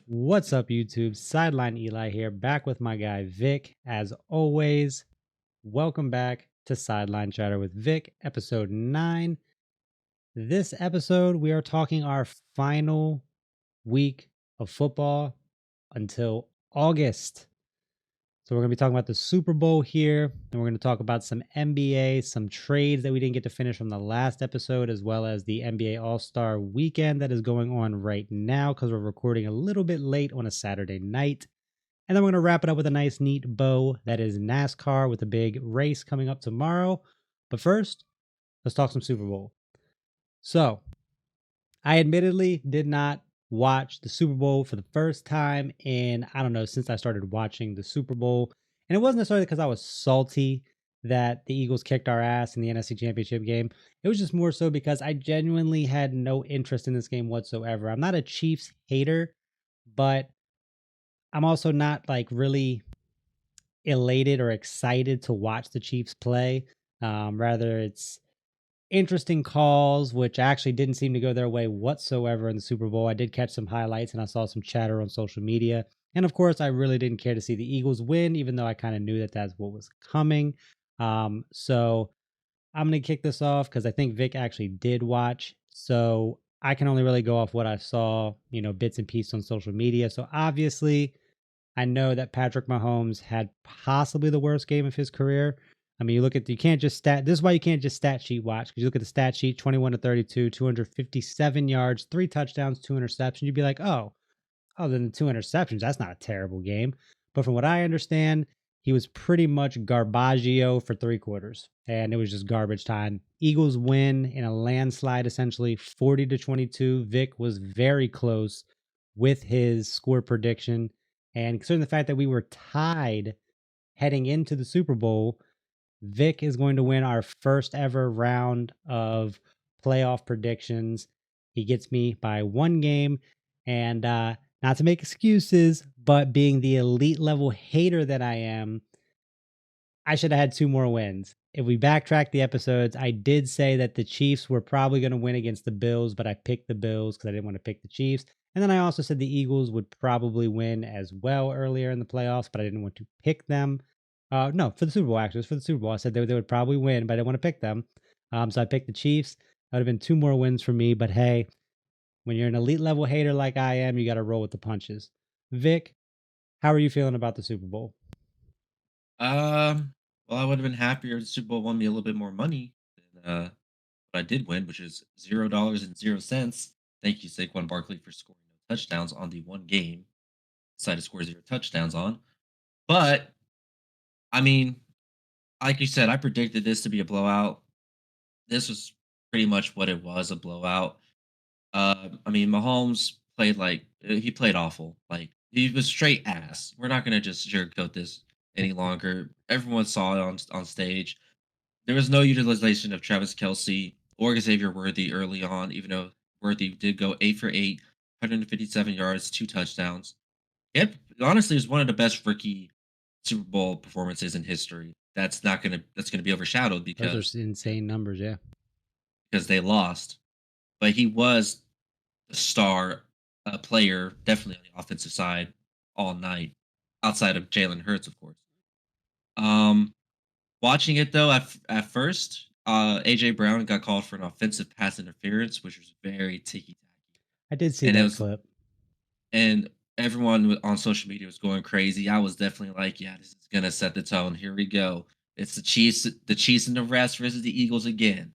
What's up, YouTube? Sideline Eli here, back with my guy Vic. As always, welcome back to Sideline Chatter with Vic, episode 9. This episode, we are talking our final week of football until August. So, we're going to be talking about the Super Bowl here, and we're going to talk about some NBA, some trades that we didn't get to finish from the last episode, as well as the NBA All Star weekend that is going on right now because we're recording a little bit late on a Saturday night. And then we're going to wrap it up with a nice, neat bow that is NASCAR with a big race coming up tomorrow. But first, let's talk some Super Bowl. So, I admittedly did not watch the Super Bowl for the first time in, I don't know, since I started watching the Super Bowl. And it wasn't necessarily because I was salty that the Eagles kicked our ass in the NFC Championship game. It was just more so because I genuinely had no interest in this game whatsoever. I'm not a Chiefs hater, but I'm also not like really elated or excited to watch the Chiefs play. Rather, it's interesting calls, which actually didn't seem to go their way whatsoever in the Super Bowl. I did catch some highlights and I saw some chatter on social media. And of course, I really didn't care to see the Eagles win, even though I kind of knew that that's what was coming. So I'm going to kick this off because I think Vic actually did watch. So I can only really go off what I saw, bits and pieces on social media. So obviously, I know that Patrick Mahomes had possibly the worst game of his career. I mean, you can't just stat. This is why you can't just stat sheet watch, because you look at the stat sheet: 21 to 32, 257 yards, 3 touchdowns, 2 interceptions. You'd be like, oh, other than the 2 interceptions, that's not a terrible game. But from what I understand, he was pretty much garbaggio for 3 quarters, and it was just garbage time. Eagles win in a landslide, essentially 40 to 22. Vic was very close with his score prediction, and considering the fact that we were tied heading into the Super Bowl, Vic is going to win our first ever round of playoff predictions. He gets me by 1 game, and not to make excuses, but being the elite level hater that I am, I should have had 2 more wins. If we backtrack the episodes, I did say that the Chiefs were probably going to win against the Bills, but I picked the Bills because I didn't want to pick the Chiefs. And then I also said the Eagles would probably win as well earlier in the playoffs, but I didn't want to pick them. No, for the Super Bowl, actually. It was for the Super Bowl. I said they would probably win, but I didn't want to pick them. So I picked the Chiefs. That would have been 2 more wins for me. But hey, when you're an elite level hater like I am, you got to roll with the punches. Vic, how are you feeling about the Super Bowl? Well, I would have been happier if the Super Bowl won me a little bit more money than what I did win, which is $0.00. Thank you, Saquon Barkley, for scoring no touchdowns on the one game. Decided to score 0 touchdowns on. But I mean, like you said, I predicted this to be a blowout. This was pretty much what it was, a blowout. I mean, Mahomes played like he played awful. Like he was straight ass. We're not gonna just sugarcoat this any longer. Everyone saw it on stage. There was no utilization of Travis Kelsey or Xavier Worthy early on, even though Worthy did go 8 for 8, 157 yards, 2 touchdowns. It honestly is one of the best rookie Super Bowl performances in history. That's gonna be overshadowed Those are because insane numbers, yeah. they lost. But he was the star player, definitely on the offensive side all night, outside of Jalen Hurts, of course. Um, Watching it though, at first, AJ Brown got called for an offensive pass interference, which was very ticky tacky, I did see and it that was clip. and everyone on social media was going crazy. I was definitely like, yeah, this is gonna set the tone. Here we go. It's the Chiefs and the refs versus the Eagles again.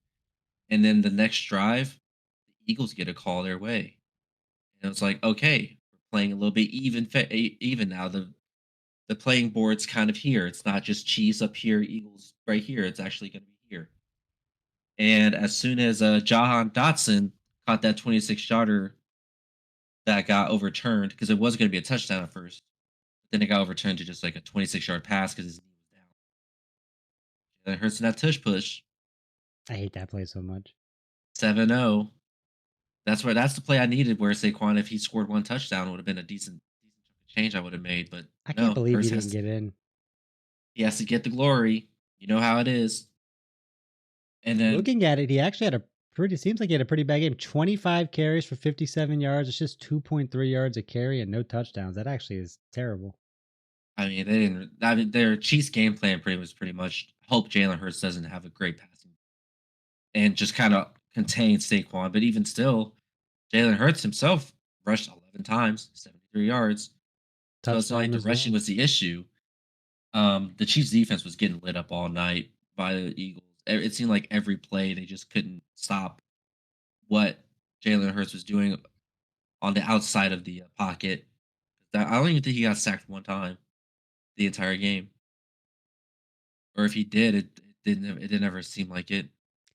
And then the next drive, the Eagles get a call their way. And it's like, okay, we're playing a little bit even now. The playing board's kind of here. It's not just Chiefs up here, Eagles right here. It's actually going to be here. And as soon as Jahan Dotson caught that 26 yarder that got overturned, because it was going to be a touchdown at first, but then it got overturned to just like a 26-yard pass because his knee was down. And it hurts in that tush push. I hate that play so much. 7-0. That's the play I needed where Saquon, if he scored one touchdown, would have been a decent chunk of change I would have made. But I can't no, believe he Hurts didn't get in. he has to get the glory. You know how it is. And then Looking at it, he actually had a pretty seems like he had a pretty bad game. 25 carries for 57 yards. It's just 2.3 yards a carry and no touchdowns. That actually is terrible. I mean, they didn't. I mean, their Chiefs game plan pretty much hope Jalen Hurts doesn't have a great passing and just kind of contain Saquon. But even still, Jalen Hurts himself rushed 11 times, 73 yards. So it's not Touched like him the as rushing well. was the issue. The Chiefs defense was getting lit up all night by the Eagles. It seemed like every play they just couldn't stop what Jalen Hurts was doing on the outside of the pocket. I don't even think he got sacked one time the entire game, or if he did, it didn't. It didn't ever seem like it.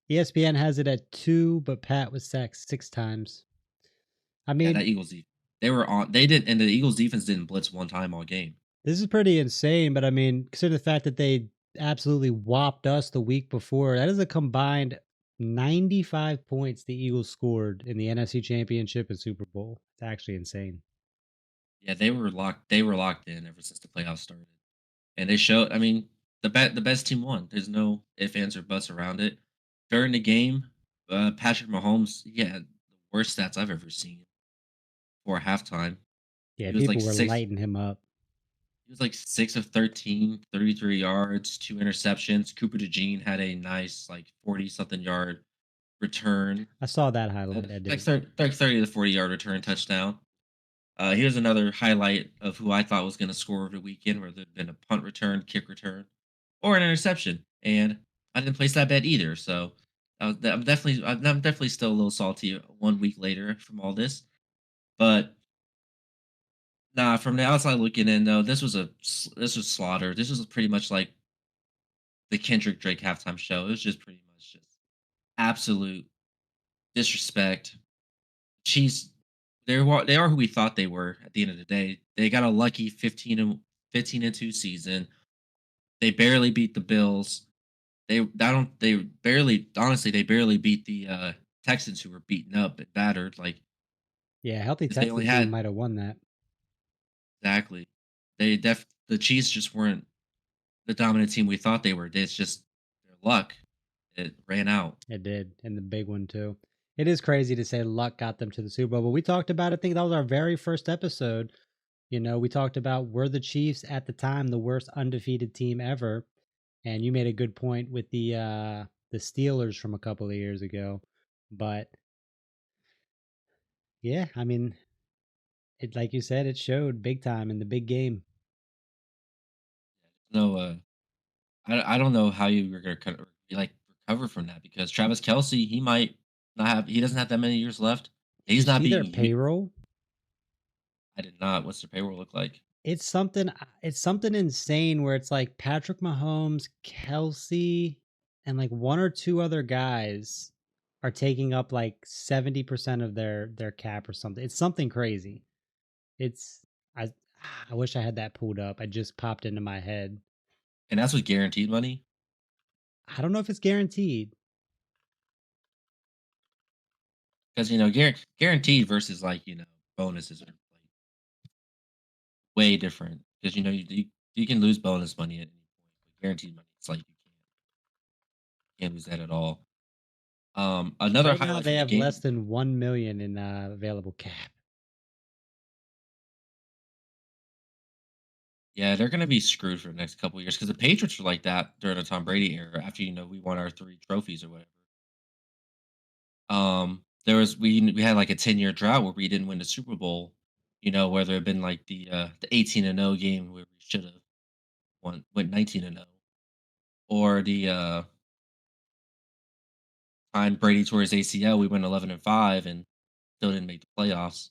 ESPN has it at 2, but Pat was sacked 6 times. I Yeah, mean, that they were on. They didn't, and the Eagles defense didn't blitz one time all game. this is pretty insane, but I mean, consider the fact that they absolutely whopped us the week before. That is a combined 95 points the Eagles scored in the NFC Championship and Super Bowl. It's actually insane. Yeah, they were locked. They were locked in ever since the playoffs started, and they showed. I mean, the best team won. There's no ifs, ands, or buts around it. During the game, Patrick Mahomes, he had the worst stats I've ever seen for halftime. Yeah, He was like people were six. lighting him up. He was like 6 of 13, 33 yards, 2 interceptions. Cooper DeJean had a nice like 40 something yard return. I saw that highlight. I Like did. 30 to 40 yard return touchdown. Here's another highlight of who I thought was going to score over the weekend, where there'd been a punt return, kick return, or an interception, and I didn't place that bet either. So I'm definitely still a little salty 1 week later from all this. But nah, from the outside looking in, though, this was slaughter. This was pretty much like the Kendrick Drake halftime show. It was just pretty much just absolute disrespect. Chiefs, they are who we thought they were at the end of the day. They got a lucky 15-2 season. They barely beat the Bills. They barely, honestly, they barely beat the Texans, who were beaten up and battered. Like, Yeah, healthy 'cause they only Texans team had might have won that. exactly. The Chiefs just weren't the dominant team we thought they were. It's just their luck. It ran out. It did, and the big one too. It is crazy to say luck got them to the Super Bowl, but we talked about it. I think that was our very first episode. You know, we talked about were the Chiefs at the time the worst undefeated team ever, and you made a good point with the Steelers from a couple of years ago. But yeah, I mean, it like you said, it showed big time in the big game. No, I don't know how you were gonna like recover from that, because Travis Kelsey, he might not have he doesn't have that many years left. Did you He's not see their being payroll? I did not. What's their payroll look like? It's something insane where it's like Patrick Mahomes, Kelsey, and like one or two other guys are taking up like 70% of their cap or something. It's something crazy. It's I I wish I had that pulled up. I just popped into my head. And that's with guaranteed money, I don't know if it's guaranteed. because guaranteed versus, like, bonuses are like way different, because you can lose bonus money at any point, but guaranteed money, it's like you can't lose that at all. Another Right now highlight they from the have less game. than 1 million in available cap. Yeah, they're gonna be screwed for the next couple of years, because the Patriots were like that during the Tom Brady era. After we won our 3 trophies or whatever. There was we had like a 10-year drought where we didn't win the Super Bowl. Whether it had been like the 18-0 game where we should have went 19-0, or the time Brady tore his ACL, we went 11-5 and still didn't make the playoffs.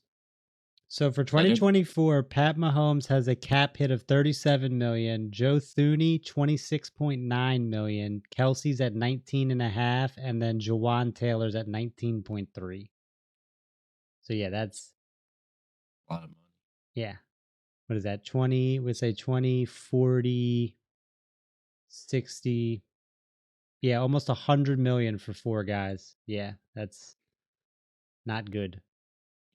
So for So they're 2024, Pat Mahomes has a cap hit of 37 million, Joe Thuney 26.9 million, Kelsey's at 19 and a half, and then Jawan Taylor's at 19.3. So yeah, that's a lot of money. yeah. What is that? 20, we say 20, 40, 60. Yeah, almost 100 million for four guys. Yeah, that's not good.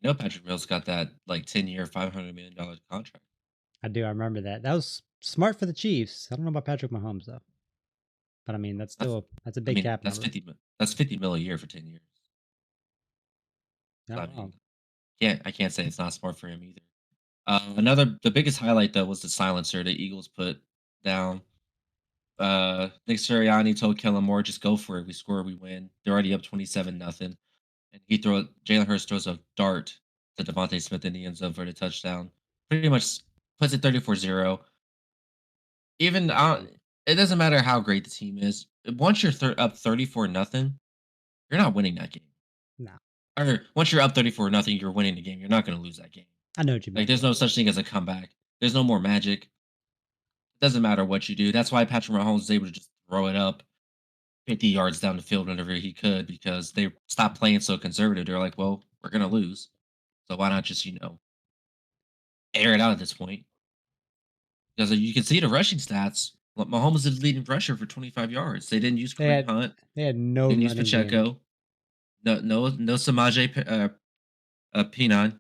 Patrick Mills got that like 10-year, $500 million contract. I do. I remember that. That was smart for the Chiefs. I don't know about Patrick Mahomes though. But I mean, That's that's a big cap that's number. 50 mil a year for 10 years. Not So I wrong. mean, I can't say it's not smart for him either. The biggest highlight though was the silencer the Eagles put down. Nick Sirianni told Kellen Moore, "Just go for it. We score, we win." They're already up 27-0, and Jalen Hurts throws a dart to Devontae Smith in the end zone for the touchdown. Pretty much puts it 34-0. Even it doesn't matter how great the team is. Once you're up 34-0, you're not winning that game. No, Or once you're up 34-0, you're winning the game. You're not going to lose that game. I know what you Like mean. there's no such thing as a comeback. There's no more magic. It doesn't matter what you do. That's why Patrick Mahomes is able to just throw it up 50 yards down the field whenever he could because they stopped playing so conservative. They're like, well, we're going to lose. So why not just, air it out at this point? Because you can see the rushing stats. Mahomes is the leading rusher for 25 yards. They didn't use They Kareem had Hunt. they had They no didn't use running game. Pacheco. No Samaje Pinon.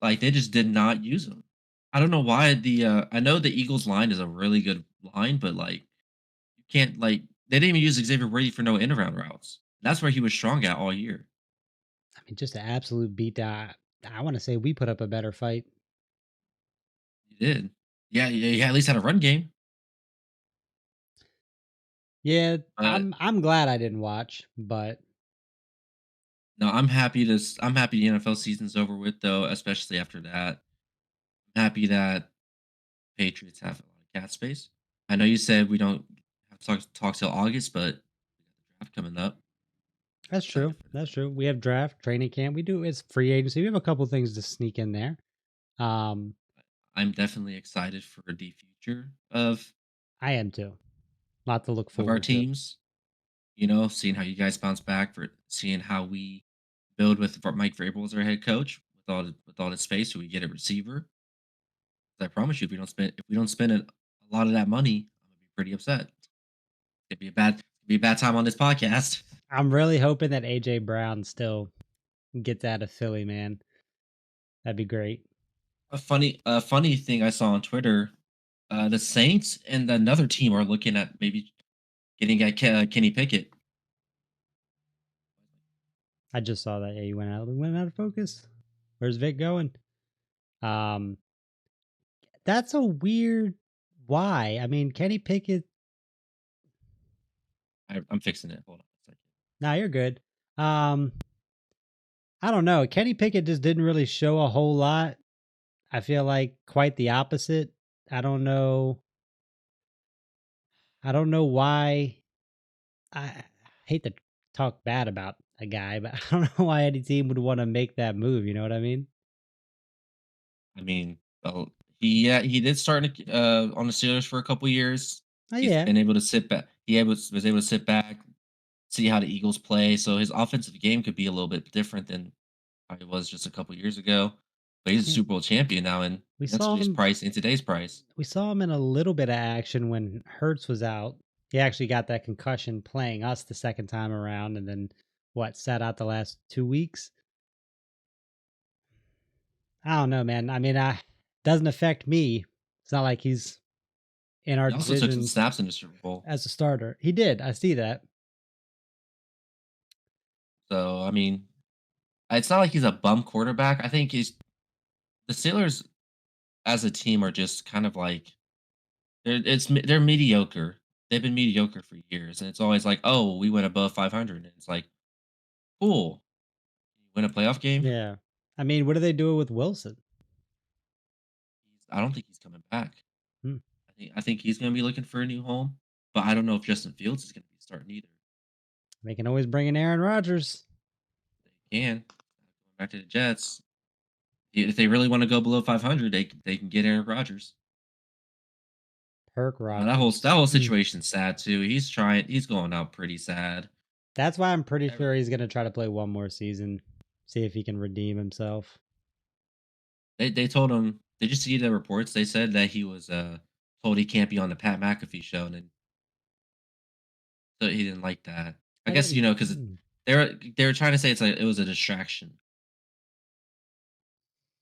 Like they just did not use him. I don't know why I know the Eagles line is a really good line, but like you can't like they didn't even use Xavier Worthy for no end around routes. That's where he was strong at all year. I mean, just an absolute beatdown. I want to say we put up a better fight. He did. Yeah, he at least had a run game. Yeah, But I'm glad I didn't watch, but no, I'm happy the NFL season's over with though, especially after that. I'm happy that Patriots have a lot of cap space. I know you said we don't have to talk till August, but we got the draft coming up. that's Excited true. for That's that. true. We have draft, training camp. We do it's free agency. We have a couple things to sneak in there. Um, I'm definitely excited for the future I am too. Lot to look of our forward to. teams. Seeing how you guys bounce back for seeing how we build with Mike Vrabel as our head coach with all the space, so we get a receiver. I promise you, if we don't spend a lot of that money, I'm gonna be pretty upset. It'd be a bad time on this podcast. I'm really hoping that AJ Brown still gets out of Philly, man. That'd be great. A funny thing I saw on Twitter, the Saints and another team are looking at maybe getting at Kenny Pickett. I just saw that. Yeah, you went out of focus. Where's Vic going? Um, that's a weird why. I mean, Kenny Pickett. I'm fixing it. Hold on a second. Nah, you're good. Um, I don't know. Kenny Pickett just didn't really show a whole lot. I feel like quite the opposite. I don't know. I don't know why. I hate to talk bad about a guy, but I don't know why any team would want to make that move. You know what I mean? I mean, well, he did start on the Steelers for a couple years. Oh He's yeah. been able to sit back. Was able to sit back, see how the Eagles play. So his offensive game could be a little bit different than how it was just a couple years ago. But he's a Yeah. Super Bowl champion now in We saw yesterday's him. price in today's price. We saw him in a little bit of action when Hertz was out. He actually got that concussion playing us the second time around, and then what sat out the last 2 weeks. I don't know, man. I mean, I doesn't affect me. It's not like he's in our He also took some division snaps in the Super Bowl. as a starter. He did. I see that. So I mean, it's not like he's a bum quarterback. I think he's the Steelers as a team are just kind of like they're mediocre. They've been mediocre for years, and it's always like, oh, we went above 500, and it's like, cool, you win a playoff game. Yeah. I mean, what are they doing with Wilson? I don't think he's coming back. Hmm. I think he's going to be looking for a new home, but I don't know if Justin Fields is going to be starting either. They can always bring in Aaron Rodgers. They can going back to the Jets if they really want to go below 500. They can get Aaron Rodgers. Perk That whole Rodgers. situation's sad too. He's going out pretty sad. That's why I'm pretty Ever- sure he's going to try to play one more season, see if he can redeem himself. They told him. Did you see the reports? They said that he was told he can't be on the Pat McAfee show, and then so he didn't like that. I I guess didn't. because they were trying to say it was a distraction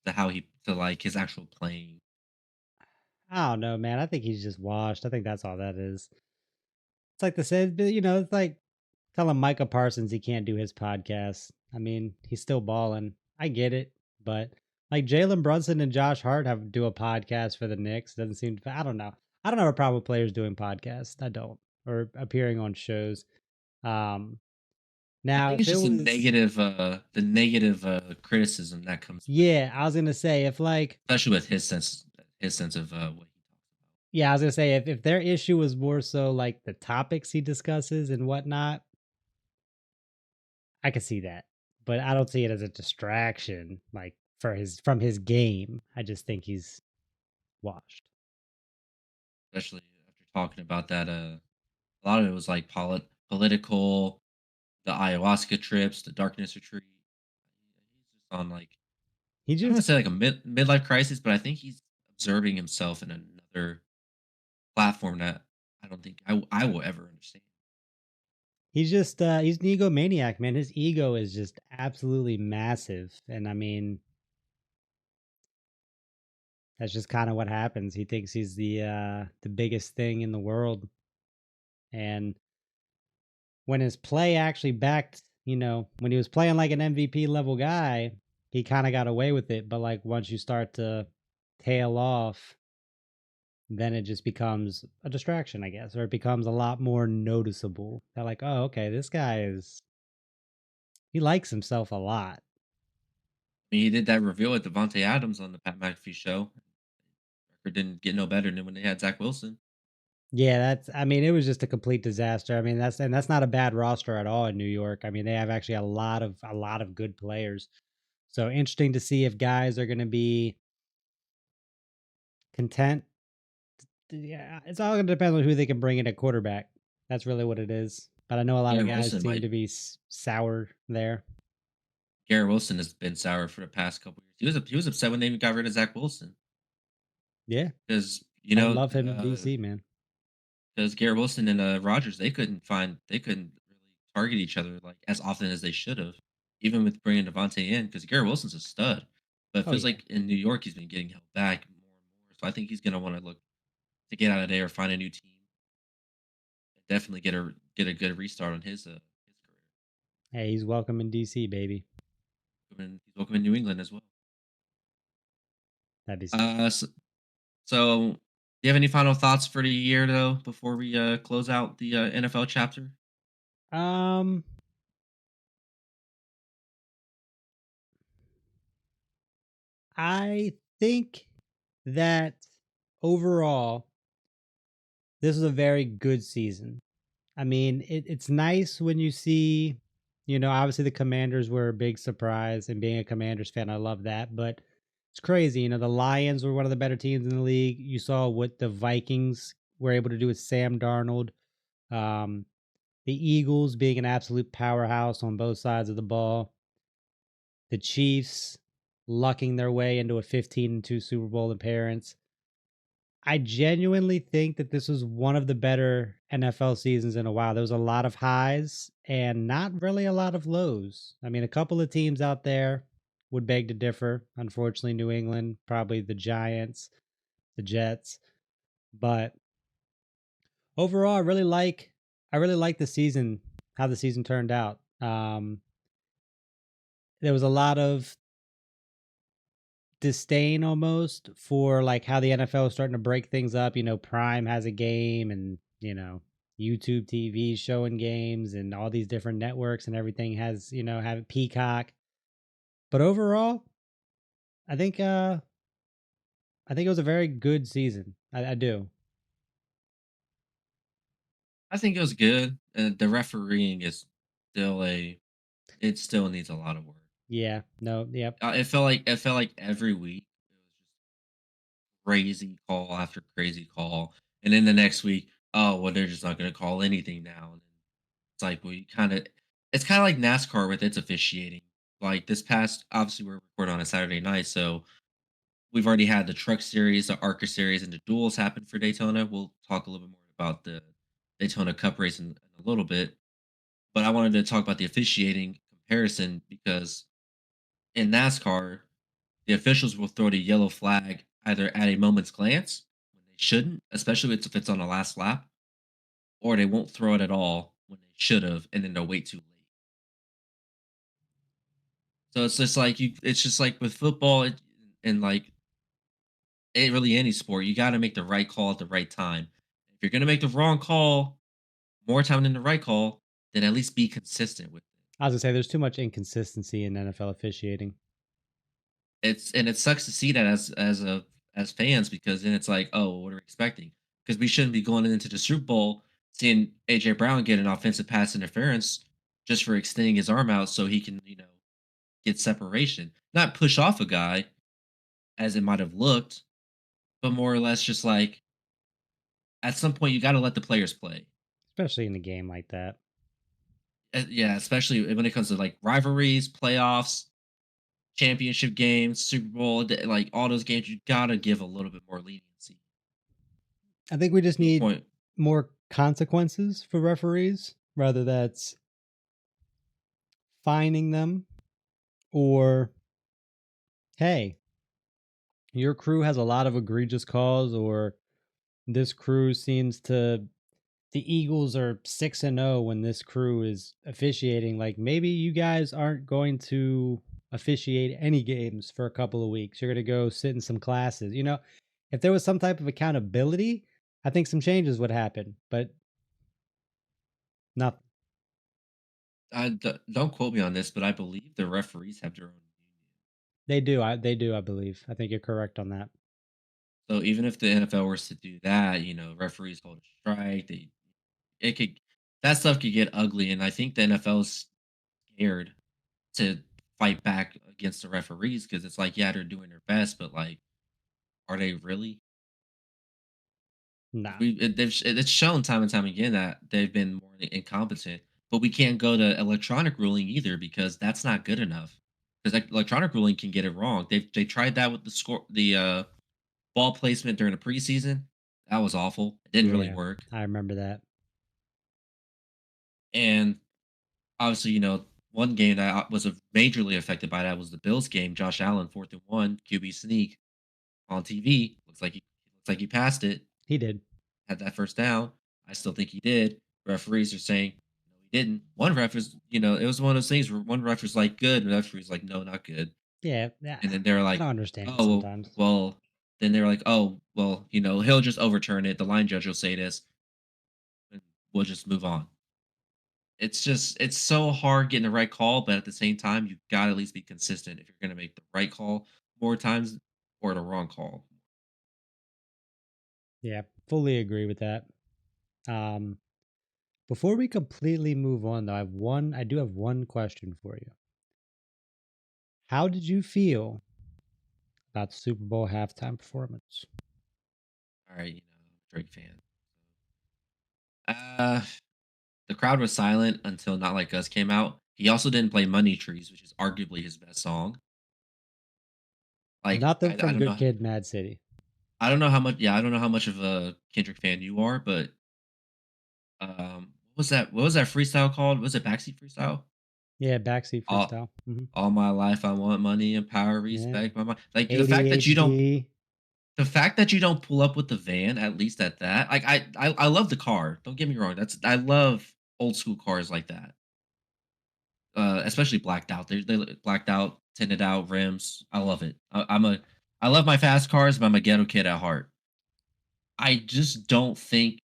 to how he to like his actual playing. I don't know, man. I think he's just washed. I think that's all that is. It's like the said, it's like telling Micah Parsons he can't do his podcast. I mean, he's still balling. I get it, but like Jalen Brunson and Josh Hart have do a podcast for the Knicks. Doesn't seem to, I don't know. I don't have a problem with players doing podcasts. I don't, or appearing on shows. Um, I Now think if it's it just was, the negative criticism that comes with, yeah, I was gonna say if like, especially with his sense of what he talks about. yeah, I was gonna say if their issue was more so like the topics he discusses and whatnot, I could see that. But I don't see it as a distraction, like for his from his game. I just think he's washed. Especially after talking about that, a lot of it was like political, the ayahuasca trips, the darkness retreat. He's just on like He I don't want just to say like a midlife crisis, but I think he's observing himself in another platform that I don't think I will ever understand. he's an egomaniac, man. His ego is just absolutely massive. And I mean, that's just kind of what happens. He thinks he's the biggest thing in the world. And when his play actually backed, when he was playing like an MVP level guy, he kind of got away with it. But like once you start to tail off, then it just becomes a distraction, I guess, or it becomes a lot more noticeable. They're like, oh, okay, this guy he likes himself a lot. I mean, he did that reveal with Devontae Adams on the Pat McAfee show. Record didn't get no better than when they had Zach Wilson. Yeah, I mean, it was just a complete disaster. I mean, that's not a bad roster at all in New York. I mean, they have actually a lot of good players. So interesting to see if guys are going to be content. Yeah, it's all going to depend on who they can bring in at quarterback. That's really what it is. But I know a lot of Garrett guys Wilson seem might to be sour there. Garrett Wilson has been sour for the past couple years. He was upset when they got rid of Zach Wilson Yeah, because I love him in DC, man. Garrett Wilson and Rodgers they couldn't really target each other like as often as they should have, even with bringing Devontae in because Garrett Wilson's a stud, but it Oh feels yeah, like in New York he's been getting held back more and more. So I think he's gonna want to look to get out of there, find a new team, and definitely get a good restart on his career. hey, he's welcome in DC, baby. He's welcome in New England as well. That'd be sick. So, do you have any final thoughts for the year though before we close out the NFL chapter? Um, I think that overall, this was a very good season. I mean, it's nice when you see, obviously the Commanders were a big surprise, and being a Commanders fan, I love that. But it's crazy, the Lions were one of the better teams in the league. You saw what the Vikings were able to do with Sam Darnold. Um, the Eagles being an absolute powerhouse on both sides of the ball. The Chiefs lucking their way into a 15-2 Super Bowl appearance. I genuinely think that this was one of the better NFL seasons in a while. There was a lot of highs and not really a lot of lows. I mean, a couple of teams out there would beg to differ. Unfortunately, New England, probably the Giants, the Jets, but overall, I really like the season, how the season turned out. There was a lot of disdain almost for like how the NFL is starting to break things up. Prime has a game, and YouTube TV showing games, and all these different networks and everything has have Peacock. But overall, I think I think it was a very good season. I do. I think it was good. The refereeing is still it still needs a lot of work. Yeah. No. Yep. It felt like every week it was just crazy call after crazy call, and then the next week, oh well, they're just not going to call anything now. And then it's like it's kind of like NASCAR with its officiating. Like this past, obviously we're recording on a Saturday night, so we've already had the Truck Series, the ARCA Series, and the duels happen for Daytona. We'll talk a little bit more about the Daytona Cup race in a little bit, but I wanted to talk about the officiating comparison because in NASCAR, the officials will throw the yellow flag either at a moment's glance when they shouldn't, especially if it's on the last lap, or they won't throw it at all when they should have, and then they'll wait too late. So it's just like it's just like with football and like really any sport, you got to make the right call at the right time. If you're gonna make the wrong call more time than the right call, then at least be consistent with it. I was gonna say there's too much inconsistency in NFL officiating. It sucks to see that as fans because then it's like, oh, what are we expecting? Because we shouldn't be going into the Super Bowl seeing AJ Brown get an offensive pass interference just for extending his arm out so he can, get separation, not push off a guy as it might have looked, but more or less just like at some point you got to let the players play. Especially in a game like that. Yeah, especially when it comes to like rivalries, playoffs, championship games, Super Bowl, like all those games, you gotta give a little bit more leniency I think we just to a need point. more consequences for referees, whether that's fining them or, hey, your crew has a lot of egregious calls, or this crew seems to, the Eagles are 6-0 when this crew is officiating. Like, maybe you guys aren't going to officiate any games for a couple of weeks. You're going to go sit in some classes. If there was some type of accountability, I think some changes would happen, but nothing. Don't quote me on this, but I believe the referees have their own union. They do, I believe. I think you're correct on that. So even if the NFL was to do that, referees hold a strike. It could that stuff could get ugly, and I think the NFL is scared to fight back against the referees because it's like, yeah, they're doing their best, but like, are they really? 'Cause Nah. it's shown time and time again that they've been more incompetent, but we can't go to electronic ruling either because that's not good enough. Because electronic ruling can get it wrong. They tried that with the ball placement during the preseason. That was awful. It didn't really Yeah, work. I remember that. And obviously, one game that was majorly affected by that was the Bills game. Josh Allen, 4th and 1, QB sneak on TV. Looks like he passed it. He did. Had that first down. I still think he did. Referees are saying no, he didn't. One ref is, it was one of those things where one ref was like good, and the referee's like no, not good. Yeah, yeah. And then they're I like, don't understand it oh well, sometimes. well. Then they were like, oh well, he'll just overturn it. The line judge will say this, and we'll just move on. It's so hard getting the right call, but at the same time, you gotta at least be consistent if you're gonna make the right call more times or the wrong call. Yeah, fully agree with that. Um, Before we completely move on, though, I do have one question for you. How did you feel about the Super Bowl halftime performance? All right, Drake fan. Uh, the crowd was silent until "Not Like Us" came out. He also didn't play "Money Trees," which is arguably his best song. Like Nothing I from don't Good know Kid, Mad City. I don't know how much of a Kendrick fan you are, but what was that freestyle called? Was it Backseat Freestyle? Yeah, backseat All freestyle. all my life I want money and power, Yeah, respect my mind. Like ADHD. the fact that you don't pull up with the van at least at that. Like I love the car. Don't get me wrong. I love old school cars like that. Especially blacked out. They look blacked out, tinted out rims. I love it. I love my fast cars, but I'm a ghetto kid at heart. I just don't think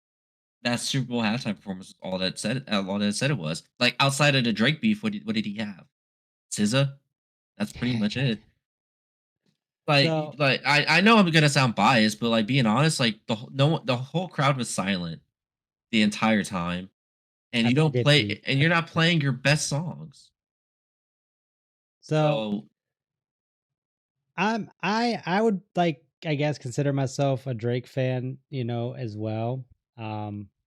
that Super Bowl halftime performance was all that said it was. Like outside of the Drake beef, what did he have? SZA. That's pretty much it. So I know I'm gonna sound biased, but like being honest, like the whole crowd was silent the entire time, and I did peep. you're not playing your best songs. So So I would, like, I guess, consider myself a Drake fan, as well.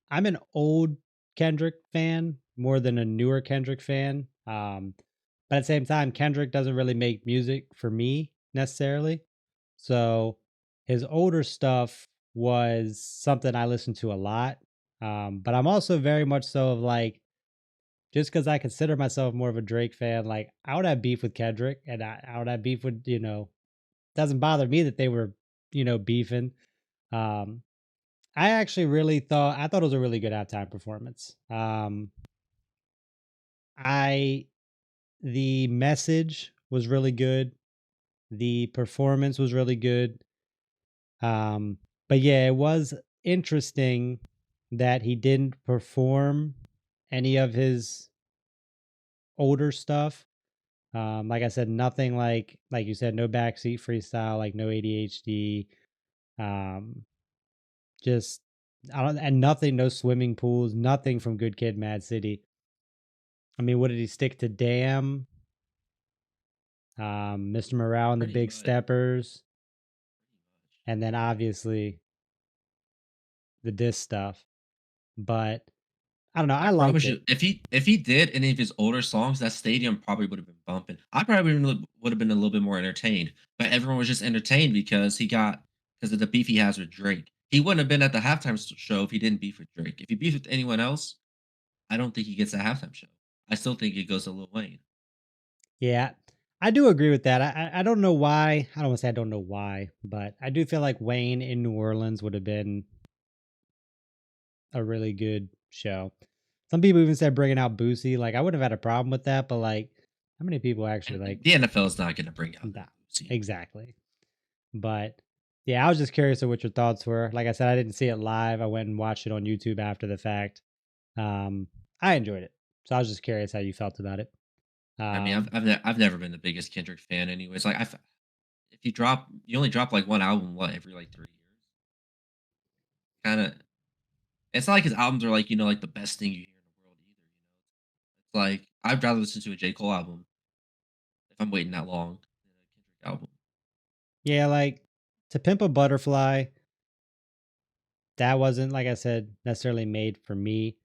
I'm an old Kendrick fan more than a newer Kendrick fan. But at the same time, Kendrick doesn't really make music for me necessarily. So his older stuff was something I listened to a lot. But I'm also very much so of like, just because I consider myself more of a Drake fan, like I would have beef with Kendrick, and I would have beef with, doesn't bother me that they were, beefing. Um, I actually really thought it was a really good halftime performance. I The message was really good. The performance was really good. Um, but yeah, it was interesting that he didn't perform any of his older stuff. Like I said, nothing like you said, no backseat freestyle, like no ADHD. Um, just I don't and nothing, no swimming pools, nothing from Good Kid, Mad City. I mean, what did he stick to? Damn, Mr. Morale and the Pretty Big much. Steppers, Pretty much. and then obviously the diss stuff. But I don't know. I I liked promise it. you, if he did any of his older songs, that stadium probably would have been bumping. I probably would have been a little bit more entertained, but everyone was just entertained because of the beef he has with Drake. He wouldn't have been at the halftime show if he didn't beef with Drake. If he beefed with anyone else, I don't think he gets a halftime show. I still think it goes to Lil Wayne. Yeah, I do agree with that. I don't know why. I don't want to say I don't know why, but I do feel like Wayne in New Orleans would have been a really good show. Some people even said bringing out Boosie. Like I wouldn't have had a problem with that, but like, how many people actually And like? the NFL is not going to bring out no Nah, Boosie. exactly. But yeah, I was just curious of what your thoughts were. Like I said, I didn't see it live. I went and watched it on YouTube after the fact. Um, I enjoyed it, so I was just curious how you felt about it. I mean, Um, I've never been the biggest Kendrick fan, anyways. Like, if you only drop like one album, what, every like 3 years? Kind of. It's not like his albums are like like the best thing you hear in the world either. It's like I'd rather listen to a J Cole album if I'm waiting that long than a Kendrick album. yeah, like To Pimp a Butterfly, that wasn't like I said necessarily made for me,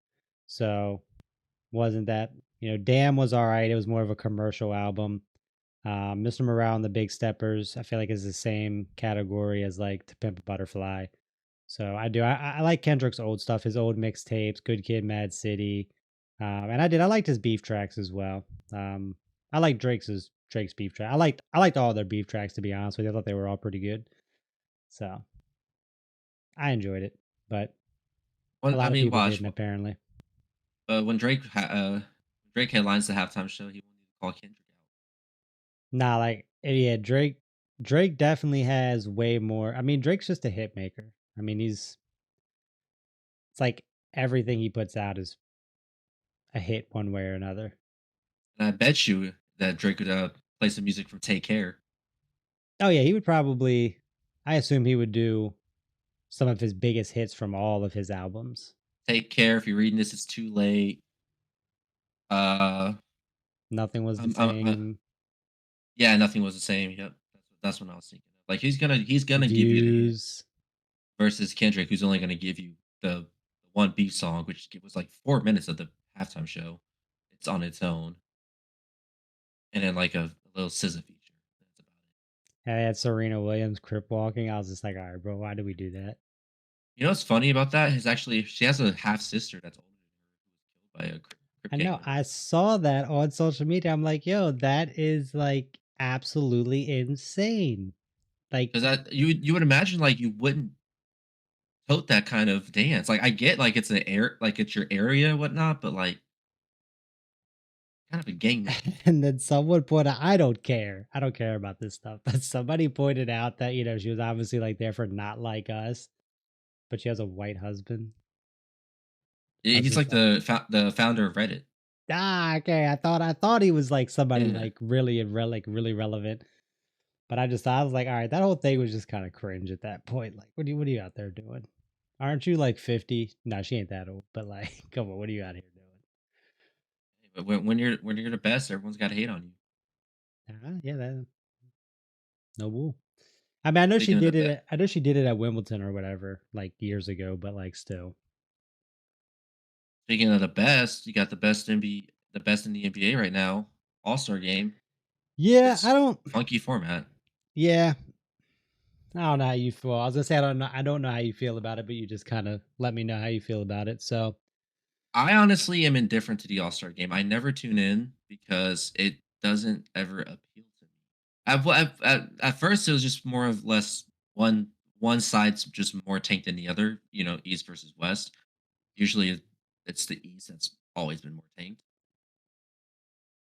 so wasn't that Damn was all right. It was more of a commercial album. Mr. Morale and the Big Steppers, I feel like is the same category as like To Pimp a Butterfly. So I do. I like Kendrick's old stuff, his old mixtapes, Good Kid, Mad City, and I liked his beef tracks as well. I like Drake's beef track. I liked all their beef tracks to be honest with you. I thought they were all pretty good. So I enjoyed it, but a Well, I lot of mean, people watch. didn't apparently. When Drake headlines the halftime show, he won't even call Kendrick out. Nah, like yeah, Drake definitely has way more. I mean, Drake's just a hit maker. I mean, it's like everything he puts out is a hit one way or another. And I bet you that Drake would play some music from Take Care. Oh yeah, he would probably. I assume he would do some of his biggest hits from all of his albums. Take Care. If you're reading this, it's too late. Uh, Nothing was the um, um, uh, same. yeah, nothing was the same. Yep, that's what I was thinking of. Like he's gonna give you the hit Views. versus Kendrick, who's only gonna give you the one beef song, which was like 4 minutes of the halftime show. It's on its own, and then like a little SZA feature. That's about it. I had Serena Williams crip walking. I was just like, all right, bro, why do we do that? You know what's funny about that is actually she has a half sister that's older than her who was killed by a Crip I know. gang I member. saw that on social media. I'm like, yo, that is like absolutely insane. Like, Because that you would imagine like you wouldn't tote that kind of dance. Like I get like it's an air like it's your area and whatnot, but like kind of a gang move. and then someone pointed out, I don't care. I don't care about this stuff. But somebody pointed out that, she was obviously like there for not like us, but she has a white husband. I was He's just like like, the founder of Reddit. okay. I thought he was like somebody Yeah. like really relevant. But I was like, all right, that whole thing was just kind of cringe at that point. Like, what are you out there doing? Aren't you like 50? No, she ain't that old, but like, come on, what are you out here doing? But when you're the best, everyone's got to hate on you. Yeah, that no bull. I mean, I know she Speaking of the did it. best, I know she did it at Wimbledon or whatever, like years ago. But like, still, speaking of the best, you got the best in the NBA right now. All Star game. yeah, I It's don't. funky format. Yeah, I don't know how you feel. I was gonna say I don't know. I don't know how you feel about it, but you just kind of let me know how you feel about it. So I honestly am indifferent to the All Star game. I never tune in because it doesn't ever appeal to me. At first, it was just more of less one side's just more tanked than the other. East versus West. Usually, it's the East that's always been more tanked.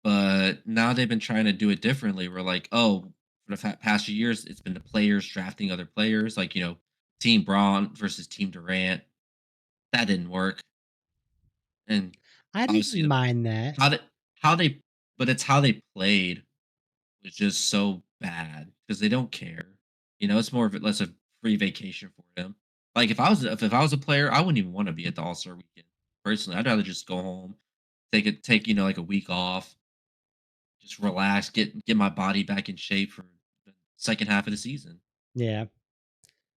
But now they've been trying to do it differently. We're like, oh, for the past few years, it's been the players drafting other players, like Team Braun versus Team Durant. That didn't work, and I didn't obviously mind that. how they how they, but it's how they played was just so bad because they don't care. It's more of less a free vacation for them. Like if I was a player, I wouldn't even want to be at the All Star weekend. Personally, I'd rather just go home, take like a week off, just relax, get my body back in shape for the second half of the season. Yeah.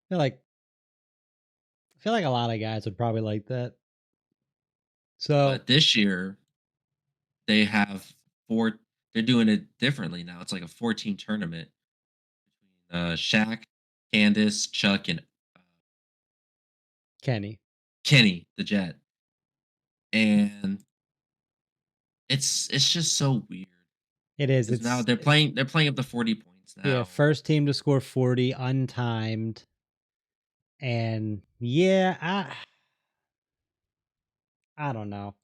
feel like I feel like a lot of guys would probably like that. So But this year they have four. They're doing it differently now. It's like a 14 tournament between Shaq, Candace, Chuck, and uh, Kenny. Kenny the Jet, and it's just so weird It is. because now It's they're playing up to 40 points yeah, now. first team to score 40 untimed. And yeah, I don't know.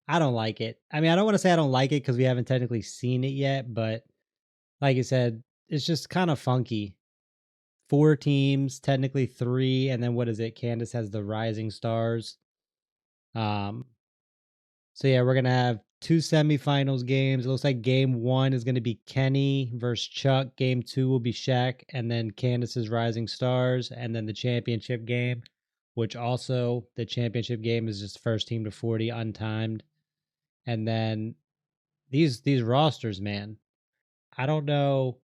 I don't like it. I mean, I don't want to say I don't like it because we haven't technically seen it yet, but like you said, it's just kind of funky. Four teams, technically three, and then what is it? Candace has the Rising Stars. Um, so yeah, we're gonna have two semifinals games. It looks like game one is gonna be Kenny versus Chuck. Game two will be Shaq, and then Candace's Rising Stars, and then the championship game, which also the championship game is just first team to 40 untimed. And then these rosters, man. I don't know.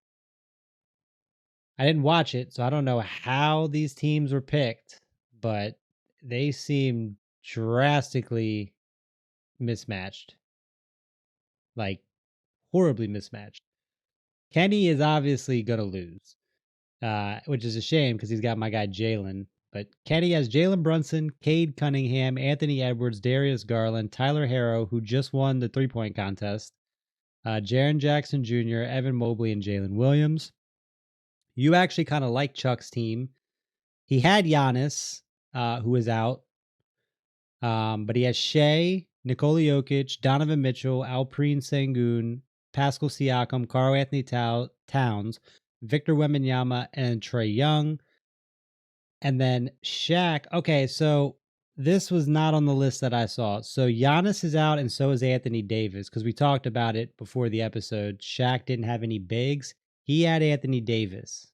I didn't watch it, so I don't know how these teams were picked, but they seem drastically mismatched. Like horribly mismatched. Kenny is obviously gonna lose, which is a shame because he's got my guy Jalen. But Kenny has Jalen Brunson, Cade Cunningham, Anthony Edwards, Darius Garland, Tyler Harrow, who just won the 3-point contest, Jaron Jackson Jr., Evan Mobley, and Jalen Williams. You actually kind of like Chuck's team. He had Giannis, who is out, but he has Shea, Nikola Jokic, Donovan Mitchell, Alpreen Sengun, Pascal Siakam, Carl Anthony Towns, Victor Wembanyama, and Trey Young. And then Shaq. Okay, so this was not on the list that I saw. So Giannis is out, and so is Anthony Davis because we talked about it before the episode. Shaq didn't have any bigs. He had Anthony Davis,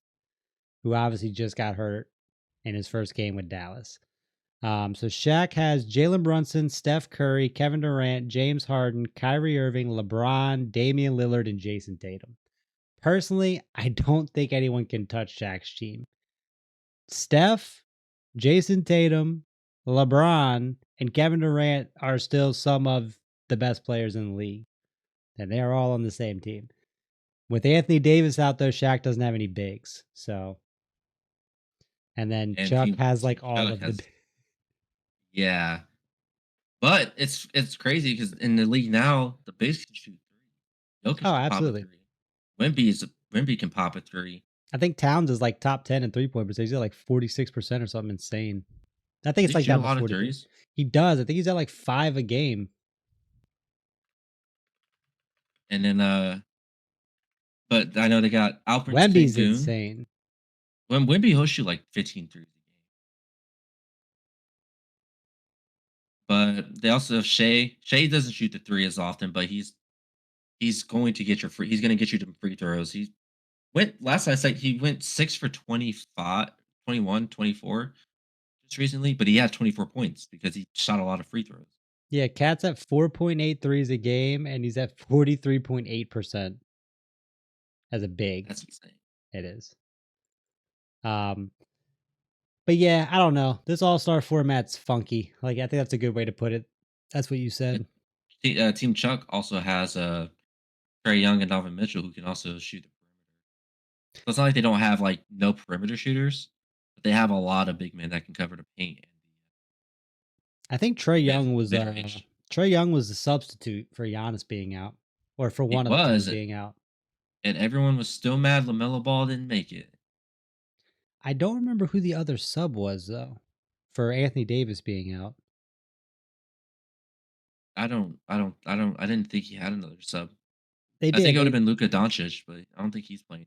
who obviously just got hurt in his first game with Dallas. So Shaq has Jalen Brunson, Steph Curry, Kevin Durant, James Harden, Kyrie Irving, LeBron, Damian Lillard, and Jason Tatum. Personally, I don't think anyone can touch Shaq's team. Steph, Jason Tatum, LeBron, and Kevin Durant are still some of the best players in the league. And they are all on the same team. With Anthony Davis out there, Shaq doesn't have any bigs. So, and then And Chuck has Team like all Chuck of the. has, yeah, but it's crazy because in the league now, the bigs can shoot three. Jokic Oh, can pop a absolutely. three. Wemby can pop a three. I think Towns is like top 10 in 3-point percentage. He's at like 46% or something insane. I think Does it's he like shoot a down to lot of 43. threes? He does. I think he's at like 5 a game. And then but I know they got Alperen Wemby's Sengun. insane. When Wemby he'll shoot like 15 threes a game. But they also have Shea. Shea doesn't shoot the three as often, but he's going to get your free. He's going to get you some free throws. He went last I said he went 6 for 25, 21, 24 just recently, but he had 24 points because he shot a lot of free throws. Yeah, Cat's at 4.8 threes a game, and he's at 43.8% as a big. That's insane. It is. Um, but yeah, I don't know. This all-star format's funky. Like, I think that's a good way to put it. That's what you And said. Team Chuck also has Trey Young and Donovan Mitchell who can also shoot the perimeter. So it's not like they don't have like no perimeter shooters, but they have a lot of big men that can cover the paint and I think the mid range. Trey Young was the substitute for Giannis being out, or for He one of the two was, being out. and everyone was still mad LaMelo Ball didn't make it. I don't remember who the other sub was though, for Anthony Davis being out. I didn't think he had another sub. They I think did. it would have They been Luka Doncic, but I don't think he's playing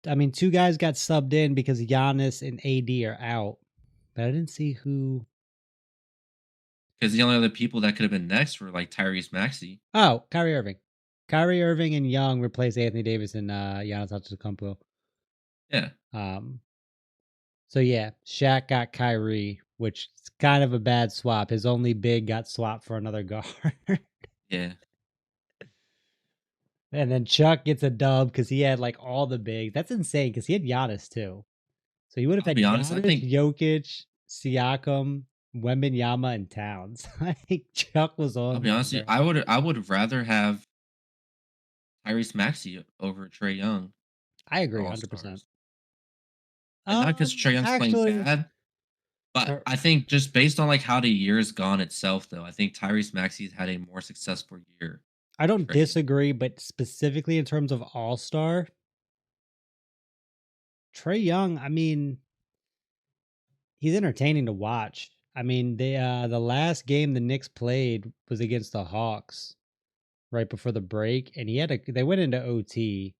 either. I mean, 2 guys got subbed in because Giannis and AD are out, but I didn't see who. Because the only other people that could have been next were like Tyrese Maxey. Oh, Kyrie Irving. Kyrie Irving and Young replaced Anthony Davis and, Giannis Antetokounmpo. Yeah, Um, so yeah, Shaq got Kyrie, which is kind of a bad swap. His only big got swapped for another guard. yeah. And then Chuck gets a dub because he had, like, all the bigs. That's insane because he had Giannis too. So he would have I'll had be honest. I Giannis, think Jokic, Siakam, Wembanyama, and Towns. I think Chuck was I'll on be honest. With you, there. I would rather have Tyrese Maxey over Trey Young I for agree All 100%. Stars, and not because Trey Young's playing Actually, bad, but er, I think just based on like how the year's gone itself, though, I think Tyrese Maxey's had a more successful year I than don't Trey. disagree, but specifically in terms of All-Star, Trey Young, I mean, he's entertaining to watch. I mean, the last game the Knicks played was against the Hawks right before the break, and they went into OT,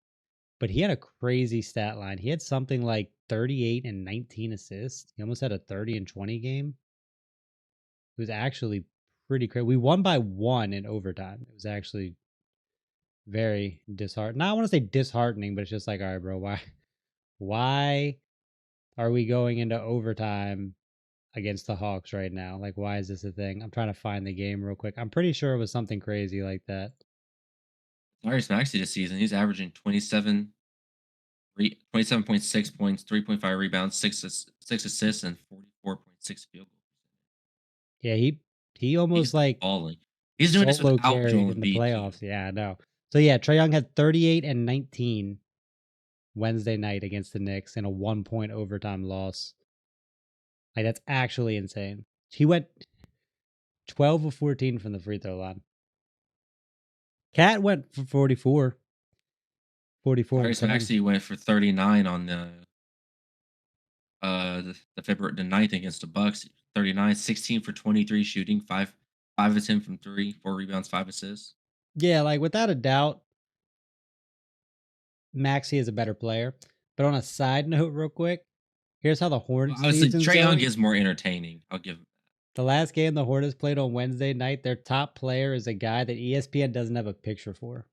but he had a crazy stat line. He had something like 38 and 19 assists. He almost had a 30 and 20 game. It was actually pretty crazy. We won by 1 in overtime. It was actually very disheartening. Now I want to say disheartening, but it's just like, all right, bro, why are we going into overtime against the Hawks right now? Like, why is this a thing? I'm trying to find the game real quick. I'm pretty sure it was something crazy like that. Tyrese Maxey this season, he's averaging 27.6 points, 3.5 rebounds, 6 assists, and 44.6 field goals. Yeah, he He's almost like balling. He's doing this solo without carried Joel in the Embiid too. playoffs. Yeah, I know. So yeah, Trae Young had 38 and 19 Wednesday night against the Knicks in a 1 point overtime loss. Like that's actually insane. He went 12 of 14 from the free throw line. Cat went for 44, 44 and Tyrese 10. Maxey went for 39 on the February the 9th against the Bucks. 39, 16 for 23 shooting, 5 of 10 from 3, 4 rebounds, 5 assists. Yeah, like without a doubt, Maxey is a better player. But on a side note, real quick, here's how the Well, Hornets obviously season's Trey Young going. is more entertaining. I'll give him The last game the Hornets played on Wednesday night, their top player is a guy that ESPN doesn't have a picture for.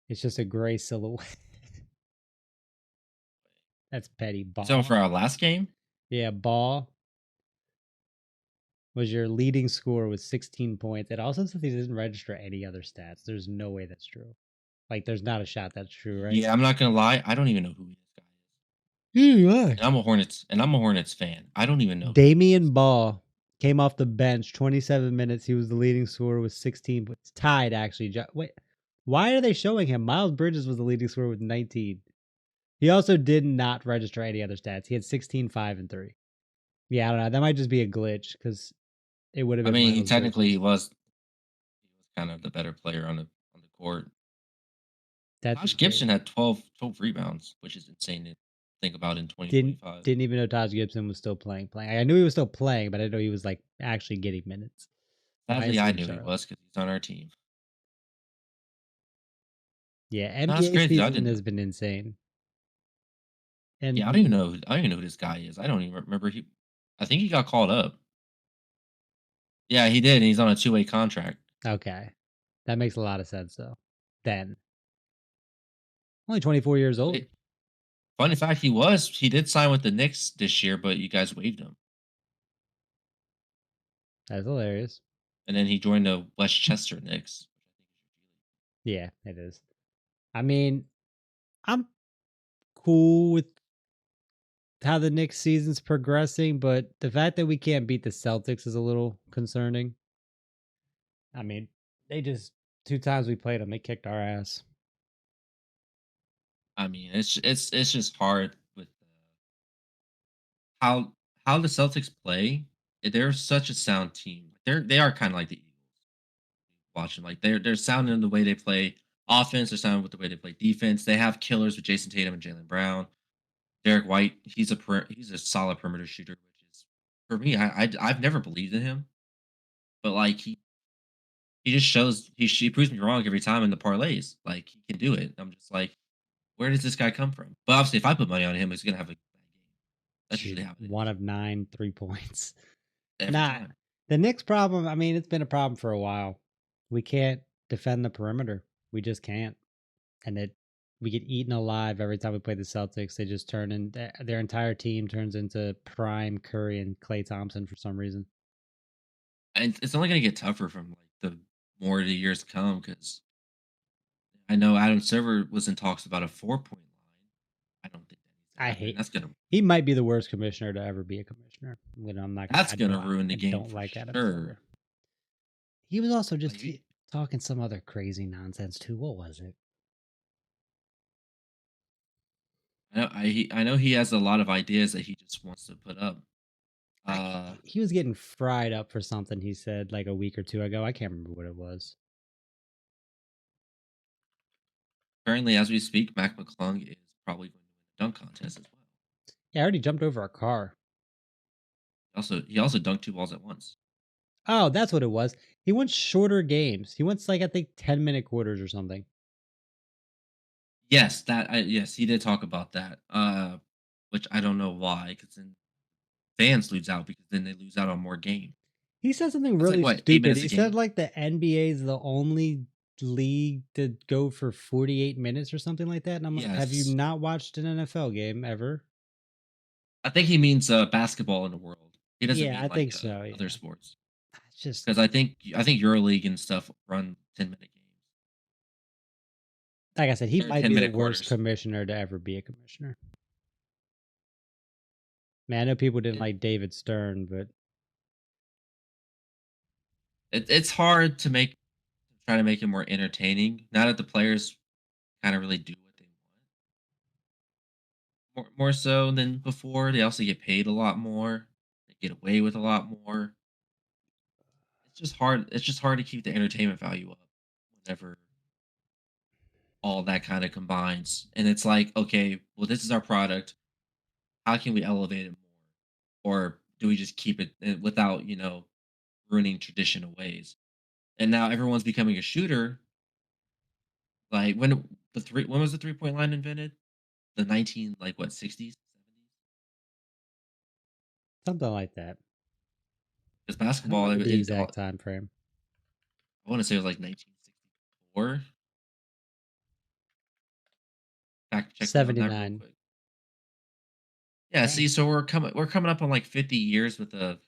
It's just a gray silhouette. That's petty. that. So for Ball. our last game, Yeah, Ball was your leading scorer with 16 points. It also says he doesn't register any other stats. There's no way that's true. Like, there's not a shot that's true, right? yeah, I'm not gonna lie, I don't even know who this guy is. Yeah. And I'm a Hornets fan. I don't even know who he Damian is. Ball came off the bench, 27 minutes. He was the leading scorer with 16 points. Tied, actually. Wait, why are they showing him? Miles Bridges was the leading scorer with 19. He also did not register any other stats. He had 16, 5, and 3. Yeah, I don't know. That might just be a glitch because it would have I been mean, he Miles technically Bridges. he was kind of the better player on the court. That's Taj insane. Gibson had 12 rebounds, which is insane to think about in Didn't 2025. didn't even know Taj Gibson was still playing. I knew he was still playing, but I didn't know he was like actually getting minutes. Why is Sadly, he I in knew he Charlotte? was because he's on our team. Yeah, No, that's NBA crazy. I season didn't know. has been insane. Yeah, I And don't even know. I don't even know who this guy is. I don't even remember. I think he got called up. Yeah, he did. And he's on a 2-way contract. okay, that makes a lot of sense though. Then only 24 years old. Wait, funny fact, he did sign with the Knicks this year, but you guys waived him, That's hilarious. and then he joined the Westchester Knicks. Yeah, it is. I mean, I'm cool with how the Knicks season's progressing, but the fact that we can't beat the Celtics is a little concerning. I mean, they just 2 times we played them, they kicked our ass. I mean, it's just hard with how how the Celtics play. They're such a sound team. They are kind of like the Eagles. Watching like they're sound in the way they play offense. They're sound with the way they play defense. They have killers with Jason Tatum and Jalen Brown. Derek White, he's a solid perimeter shooter, which is for me. I've never believed in him, but like he just shows he proves me wrong every time in the parlays. Like he can do it. I'm just like, where does this guy come from? But obviously, if I put money on him, he's gonna have a bad game. That's Shoot, usually how it one is of 9 3 points. every Nah, time. the Knicks problem, I mean, it's been a problem for a while. We can't defend the perimeter. We just can't. And we get eaten alive every time we play the Celtics. They just turn in their entire team turns into prime Curry and Clay Thompson for some reason. And it's only gonna get tougher from like the more the years come because I know Adam Silver was in talks about a 4 point line. I don't think that needs to I happen. hate. That's gonna He might be the worst commissioner to ever be a commissioner. I'm not gonna. that's gonna ruin the I game don't for like Adam Silver. sure. He was also Like, just talking some other crazy nonsense too. What was it? I know he has a lot of ideas that he just wants to put up. He was getting fried up for something he said like a week or two ago. I can't remember what it was. Currently, as we speak, Mac McClung is probably going to win the dunk contest as well. Yeah, I already jumped over a car. He also dunked two balls at once. Oh, that's what it was. He wants shorter games. He wants like I think 10-minute quarters or something. Yes, he did talk about that. Which I don't know why, because then fans lose out because then they lose out on more game. He said something That's like really what 8 minutes stupid. a He said game. like the NBA is the only league to go for 48 minutes or something like that. And I'm like, have you Yes, not watched an NFL game ever? I think he means basketball in the world. He doesn't Yeah, mean I like think so. other Yeah. sports It's just because I think EuroLeague and stuff run 10-minute games like I said, he or might ten be the minute worst quarters. commissioner to ever be a commissioner. Man, I know people didn't It, like David Stern, but it's hard to try to make it more entertaining. Now that the players kind of really do what they want, more so than before. They also get paid a lot more. They get away with a lot more. It's just hard. It's just hard to keep the entertainment value up whenever all that kind of combines. And it's like, okay, well, this is our product. How can we elevate it more, or do we just keep it without ruining traditional ways? And now everyone's becoming a shooter. Like when was the 3 point line invented? The 19 like what 60s, 70s? something like that. Because I don't basketball, remember the exact time frame. I want to say it was like 1964. Fact check me on that real 79. quick. Yeah, Dang. see, so we're coming up on like 50 years with the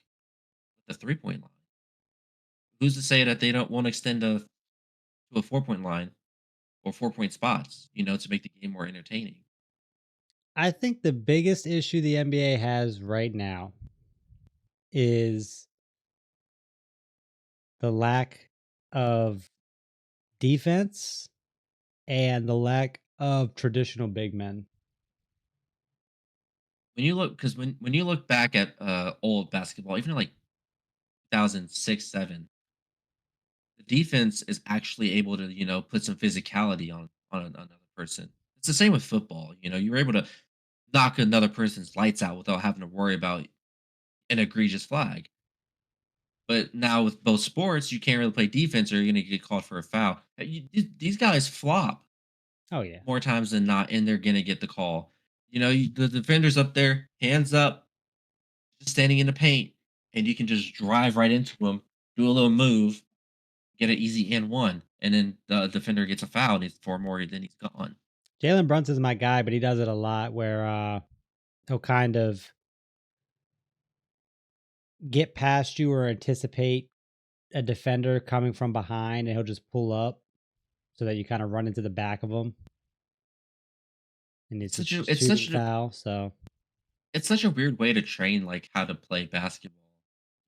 3 point line. Who's to say that they don't won't extend to a 4 point line or 4 point spots, to make the game more entertaining? I think the biggest issue the NBA has right now is the lack of defense and the lack of traditional big men. When you look, because when you look back at old basketball, even in like 2006, 7, the defense is actually able to put some physicality on another person. It's the same with football. You're able to knock another person's lights out without having to worry about an egregious flag. But now with both sports, you can't really play defense or you're going to get called for a foul. These guys flop Oh yeah. more times than not, and they're going to get the call. The defender's up there, hands up, just standing in the paint, and you can just drive right into him, do a little move, get an easy and one, and then the defender gets a foul, and he's 4 more, then he's gone. Jalen Brunson's my guy, but he does it a lot where he'll kind of get past you or anticipate a defender coming from behind and he'll just pull up so that you kind of run into the back of him and it's a It's shooting such a foul. So it's such a weird way to train like how to play basketball.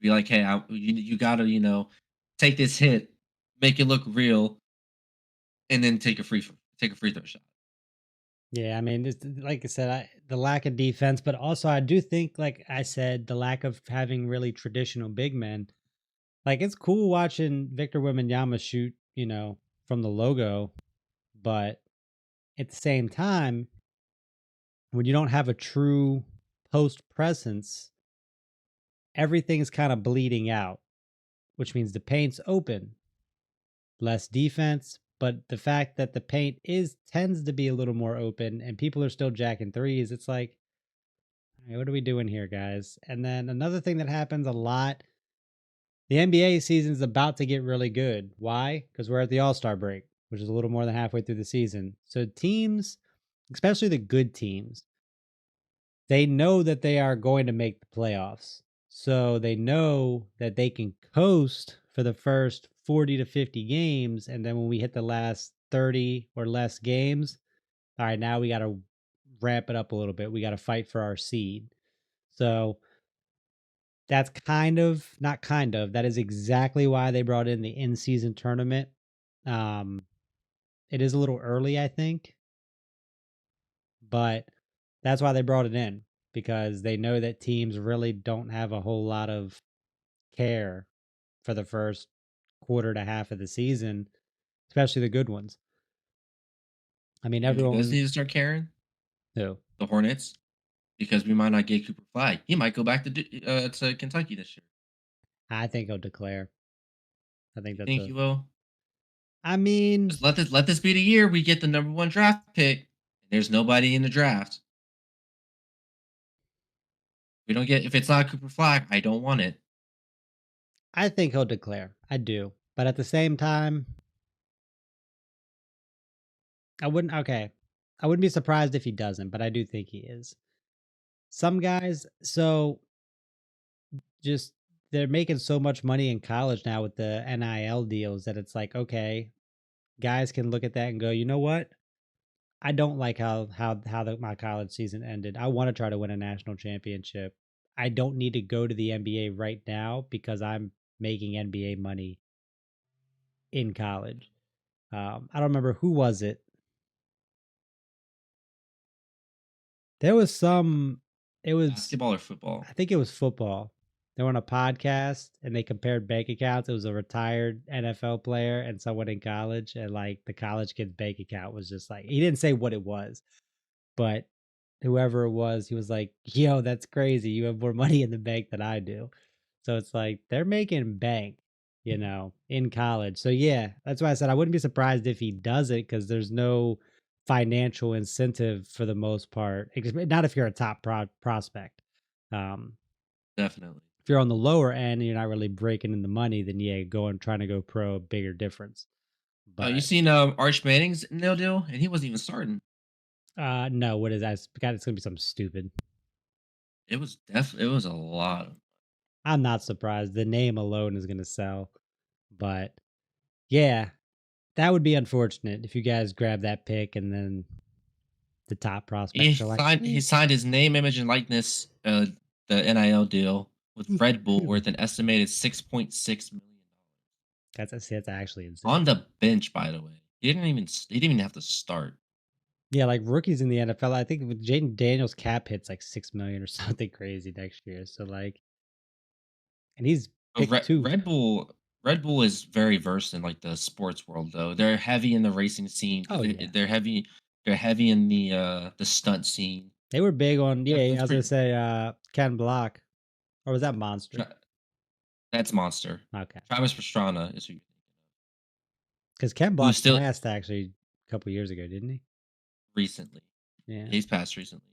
Be like, hey, you gotta take this hit, make it look real, and then take a free throw shot. yeah, I mean, like I said, the lack of defense, but also I do think, like I said, the lack of having really traditional big men. Like it's cool watching Victor Wembanyama shoot, from the logo, but at the same time, when you don't have a true post presence, everything's kind of bleeding out, which means the paint's open. less defense, but the fact that the paint is tends to be a little more open and people are still jacking threes, it's like, "Hey, what are we doing here, guys?" And then another thing that happens a lot, the NBA season is about to get really good. Why? Because we're at the All-Star break, which is a little more than halfway through the season. So teams, especially the good teams, they know that they are going to make the playoffs. So they know that they can coast for the first 40 to 50 games. And then when we hit the last 30 or less games, all right, now we got to ramp it up a little bit. We got to fight for our seed. So that's not kind of, that is exactly why they brought in the in season tournament. Um, it is a little early, I think, but that's why they brought it in because they know that teams really don't have a whole lot of care for the first quarter to half of the season, especially the good ones. I mean, You know who does everyone need to start caring? who The Hornets, because we might not get Cooper Flag. He might go back to Kentucky this year. I think he'll declare. I think You that's think a. he will? I mean, Just let this be the year we get the number one draft pick. There's nobody in the draft. We don't get if it's not Cooper Flag, I don't want it. I think he'll declare. I do, but at the same time, I wouldn't. Okay, I wouldn't be surprised if he doesn't, but I do think he is. Some guys, so just they're making so much money in college now with the NIL deals that it's like, okay, guys can look at that and go, you know what? I don't like my college season ended. I want to try to win a national championship. I don't need to go to the NBA right now because I'm making NBA money in college. I don't remember who was it. There was some. It was Basketball or football? I think it was football. They were on a podcast and they compared bank accounts. It was a retired NFL player and someone in college, and like the college kid's bank account was just like he didn't say what it was, but whoever it was, he was like, "Yo, that's crazy. You have more money in the bank than I do." So it's like they're making bank, in college. So yeah, that's why I said I wouldn't be surprised if he does it because there's no financial incentive for the most part. Not if you're a top prospect. Um, Definitely. if you're on the lower end and you're not really breaking in the money, then yeah, trying to go pro, a bigger difference. You But seen Arch Manning's no deal, and he wasn't even starting. no, what is that? God, it's gonna be something stupid. It was a lot. I'm not surprised. The name alone is gonna sell. But yeah, that would be unfortunate if you guys grab that pick and then the top He prospects are like, signed he signed his name, image, and likeness, the NIL deal with Red Bull excuse me. worth an estimated $6.6 million. That's actually On insane. the bench, by the way. He didn't even have to start. Yeah, like rookies in the NFL, I think with Jaden Daniels cap hits like 6 million or something crazy next year. So like, and he's But picked two. Red Bull is very versed in like the sports world though. They're heavy in the racing scene because Oh yeah, they're heavy in the stunt scene. they were big on. Yeah, That's I was gonna pretty say Ken Block, or was that Monster? Tra- that's Monster. Okay, Travis Pastrana is who you're thinking because Ken of. Who's Block still passed actually a couple years ago, didn't he? recently. Yeah, He's passed recently.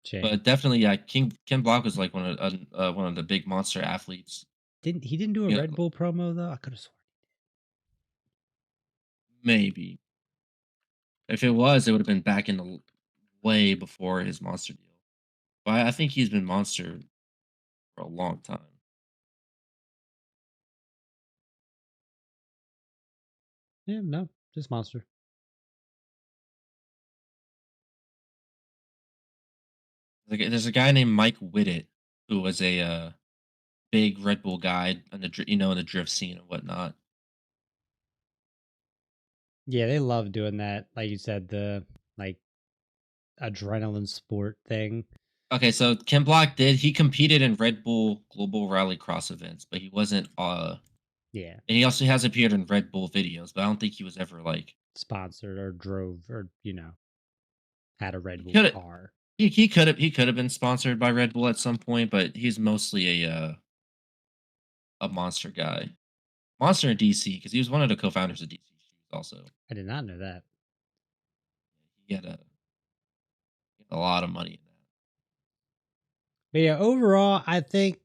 shame. But definitely, yeah, Ken Block was like one of the big monster athletes. Didn't do a You Red know, Bull promo though? I could have sworn. maybe if it was, it would have been back in the way before his monster deal. But I think he's been monster for a long time. Yeah, no, just Monster. There's a guy named Mike Whitted who was a big Red Bull guy in the drift scene and whatnot. Yeah, they love doing that. Like you said, the like adrenaline sport thing. Okay, so Ken Block he competed in Red Bull Global Rallycross events, but he wasn't Yeah, and he also has appeared in Red Bull videos, but I don't think he was ever like sponsored or drove or had a Red he Bull could have car. he could have been sponsored by Red Bull at some point, but he's mostly a monster guy. Monster in DC because he was one of the co-founders of DC Shoes. Also, I did not know that. he had a lot of money in that. But yeah, overall, I think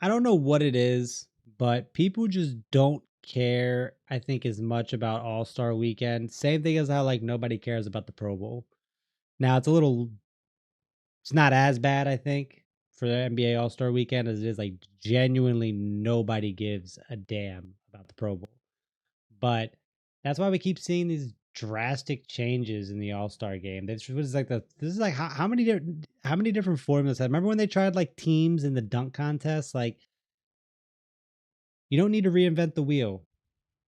I don't know what it is, but people just don't care, I think, as much about All-Star weekend. Same thing as how like nobody cares about the Pro Bowl. Now it's not as bad, I think, for the NBA All-Star weekend as it is like genuinely nobody gives a damn about the Pro Bowl. But that's why we keep seeing these drastic changes in the All-Star game. This was like this is like how many different formulas. I remember when they tried like teams in the dunk contest. Like you don't need to reinvent the wheel,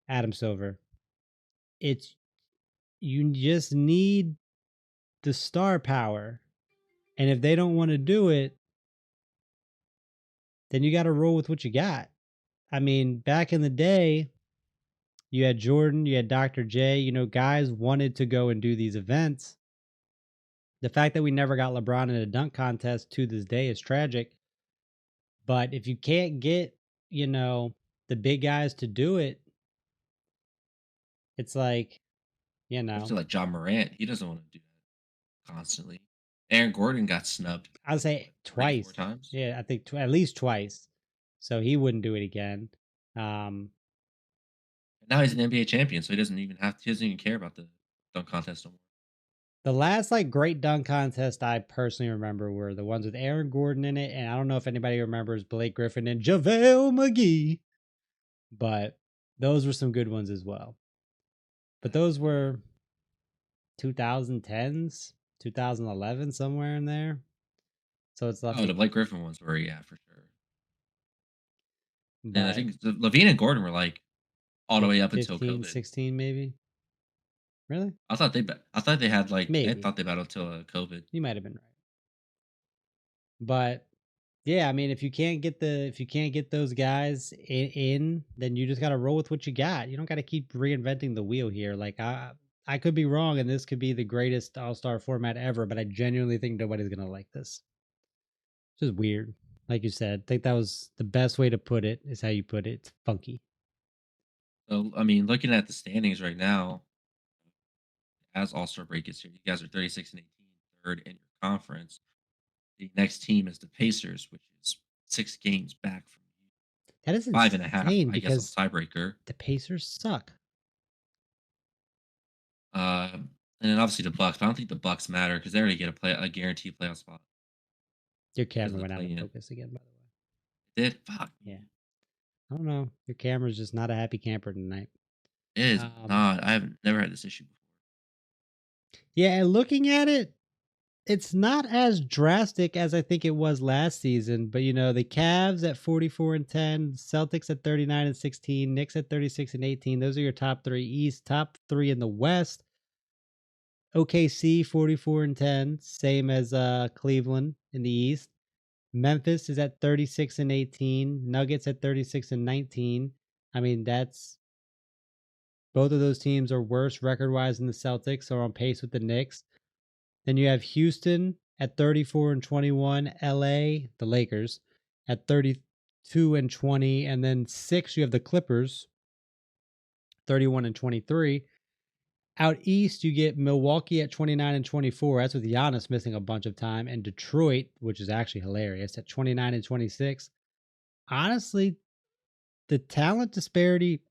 Adam Silver. It's you just need the star power, and if they don't want to do it, then you got to roll with what you got. I mean, back in the day, you had Jordan, you had Dr. J. You know, guys wanted to go and do these events. The fact that we never got LeBron in a dunk contest to this day is tragic. But if you can't get, you know, the big guys to do it, it's like, you know, Especially like John Morant, he doesn't want to do that constantly. Aaron Gordon got snubbed I'll say what, 3 4 twice. times. Yeah, I think at least twice. So he wouldn't do it again. Um, And now he's an NBA champion, so he doesn't even care about the dunk contest no more. the last like great dunk contest I personally remember were the ones with Aaron Gordon in it, and I don't know if anybody remembers Blake Griffin and JaVale McGee, but those were some good ones as well. But those were 2010s, 2011, somewhere in there. So it's left Oh, to, the Blake Griffin ones were, yeah, for sure. And I but think Levine and Gordon were like all the way up until 15, COVID. 16, maybe. Really? I thought they had like I Maybe. thought they battled till COVID. You might have been right. But yeah, I mean, if you can't get those guys in, then you just got to roll with what you got. You don't got to keep reinventing the wheel here. Like I could be wrong, and this could be the greatest All Star format ever, but I genuinely think nobody's gonna like this. It's just weird. Like you said, I think that was the best way to put it. Is how you put it. It's funky. So I mean, looking at the standings right now, as All Star break is here, you guys are 36 and 18, third in your conference. The next team is the Pacers, which is 6 games back from you. That is 5.5, insane I guess, on because tiebreaker. the Pacers suck. And then obviously the Bucks. But I don't think the Bucks matter because they already get a guaranteed playoff spot Your because of camera the went out of play-in. focus again, by the way. Did fuck Yeah. me. I don't know. Your camera's just not a happy camper tonight. It is Um, not. I have never had this issue before. yeah, and looking at it, it's not as drastic as I think it was last season, but you know, the Cavs at 44 and 10, Celtics at 39 and 16, Knicks at 36 and 18. Those are your top 3 East, top 3 in the West. OKC 44 and 10, same as Cleveland in the East. Memphis is at 36 and 18, Nuggets at 36 and 19. I mean, that's both of those teams are worse record-wise than the Celtics, are on pace with the Knicks. Then you have Houston at 34 and 21, LA, the Lakers, at 32 and 20, and then 6 you have the Clippers, 31 and 23. Out east you get Milwaukee at 29 and 24. That's with Giannis missing a bunch of time, and Detroit, which is actually hilarious, at 29 and 26. Honestly, the talent disparity,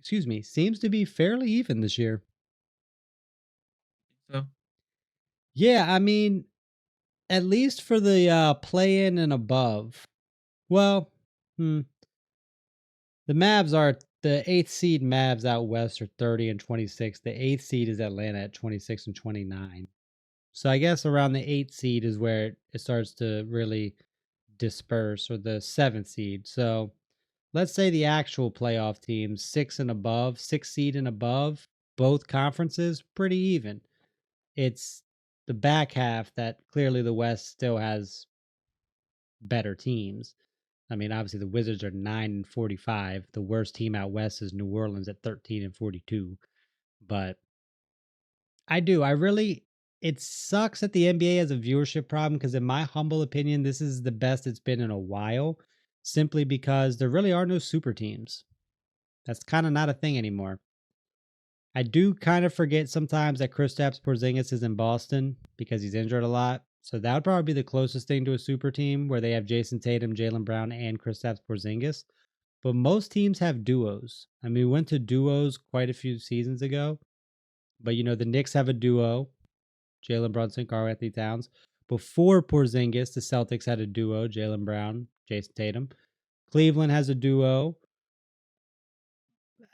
seems to be fairly even this year. So Yeah, I mean, at least for the play-in and above. Well, the Mavs are the 8th seed. Mavs out west are 30 and 26. The 8th seed is Atlanta at 26 and 29. So I guess around the 8th seed is where it starts to really disperse, or the 7th seed. So let's say the actual playoff teams, 6 and above, 6th seed and above, both conferences, pretty even. It's the back half that clearly the West still has better teams. I mean, obviously the Wizards are 9 and 45. The worst team out west is New Orleans at 13 and 42. But I really it sucks that the NBA has a viewership problem because in my humble opinion, this is the best it's been in a while. simply because there really are no super teams. That's kind of not a thing anymore. I do kind of forget sometimes that Kristaps Porzingis is in Boston because he's injured a lot. So that would probably be the closest thing to a super team where they have Jason Tatum, Jalen Brown, and Kristaps Porzingis. But most teams have duos. I mean, we went to duos quite a few seasons ago. But the Knicks have a duo, Jalen Brunson, Karl Anthony Towns. Before Porzingis, the Celtics had a duo, Jalen Brown, Jason Tatum. Cleveland has a duo.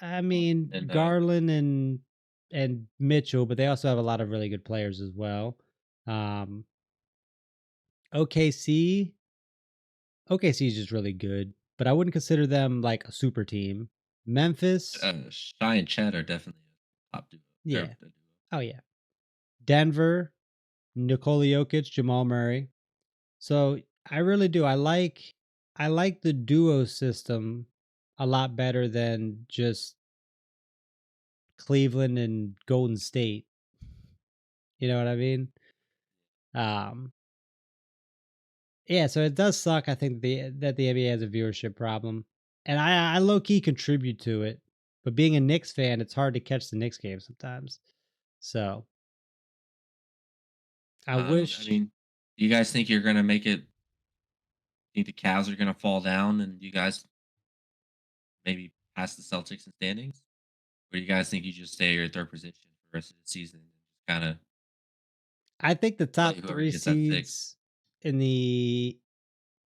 I mean, And Garland and Mitchell, but they also have a lot of really good players as well. Um, OKC, OKC is just really good, but I wouldn't consider them like a super team. Memphis, Shy and Chat are definitely a top duo. They're yeah. a duo. Oh yeah. Denver, Nikola Jokic, Jamal Murray. So I really do. I like the duo system a lot better than just Cleveland and Golden State. You know what I mean? Um, yeah, so it does suck. I think that the NBA has a viewership problem, and I low key contribute to it. But being a Knicks fan, it's hard to catch the Knicks game sometimes. So I I wish. mean, do you guys think you're gonna make it? Think the Cavs are gonna fall down, and you guys maybe pass the Celtics in standings? Or do you guys think you just stay your third position for the rest of the season and just kind of I think the play top whoever three gets that six? seeds in the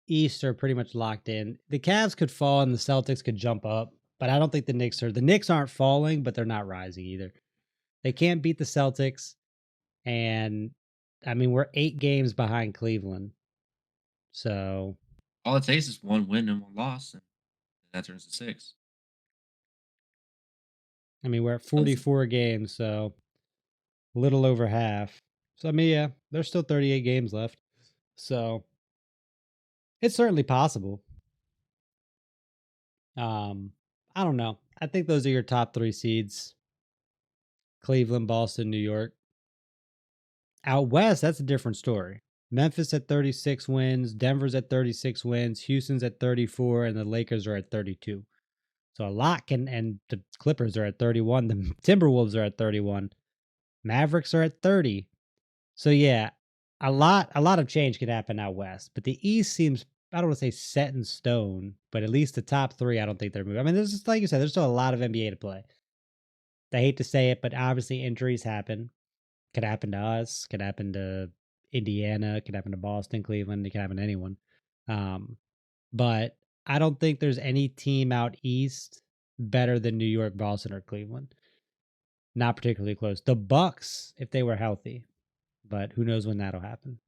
East are pretty much locked in. The Cavs could fall and the Celtics could jump up, but I don't think the Knicks are. The Knicks aren't falling, but they're not rising either. They can't beat the Celtics, and I mean we're 8 games behind Cleveland. So All it takes is one win and one loss, and that turns to six. I mean we're at Doesn't 44 games, so a little over half. So I mean, yeah, there's still 38 games left. So it's certainly possible. I don't know. I think those are your top 3 seeds: Cleveland, Boston, New York. Out west, that's a different story. Memphis at 36 wins, Denver's at 36 wins, Houston's at 34, and the Lakers are at 32. So a lot can, and the Clippers are at 31. The Timberwolves are at 31. Mavericks are at 30. So yeah, a lot of change could happen out west. But the East seems, I don't want to say set in stone, but at least the top 3, I don't think they're moving. I mean, there's just, like you said, there's still a lot of NBA to play. I hate to say it, but obviously injuries happen. Could happen to us, could happen to Indiana, could happen to Boston, Cleveland, it could happen to anyone. Um, but I don't think there's any team out east better than New York, Boston, or Cleveland. Not particularly close. The Bucks, if they were healthy, but who knows when that'll happen.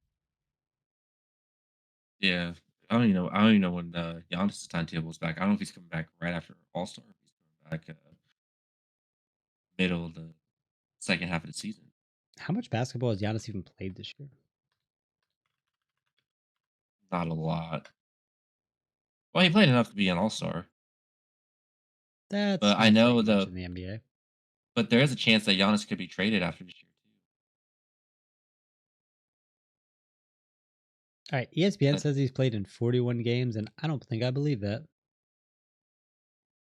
Yeah, I don't even know. I don't even know when Giannis' timetable is back. I don't know if he's coming back right after All Star. If he's coming back middle of the second half of the season. How much basketball has Giannis even played this year? Not a lot. Well, he played enough to be an All Star, That's but I not know saying much in the NBA. but there is a chance that Giannis could be traded after this year too. All right, ESPN That says he's played in 41 games, and I don't think I believe that.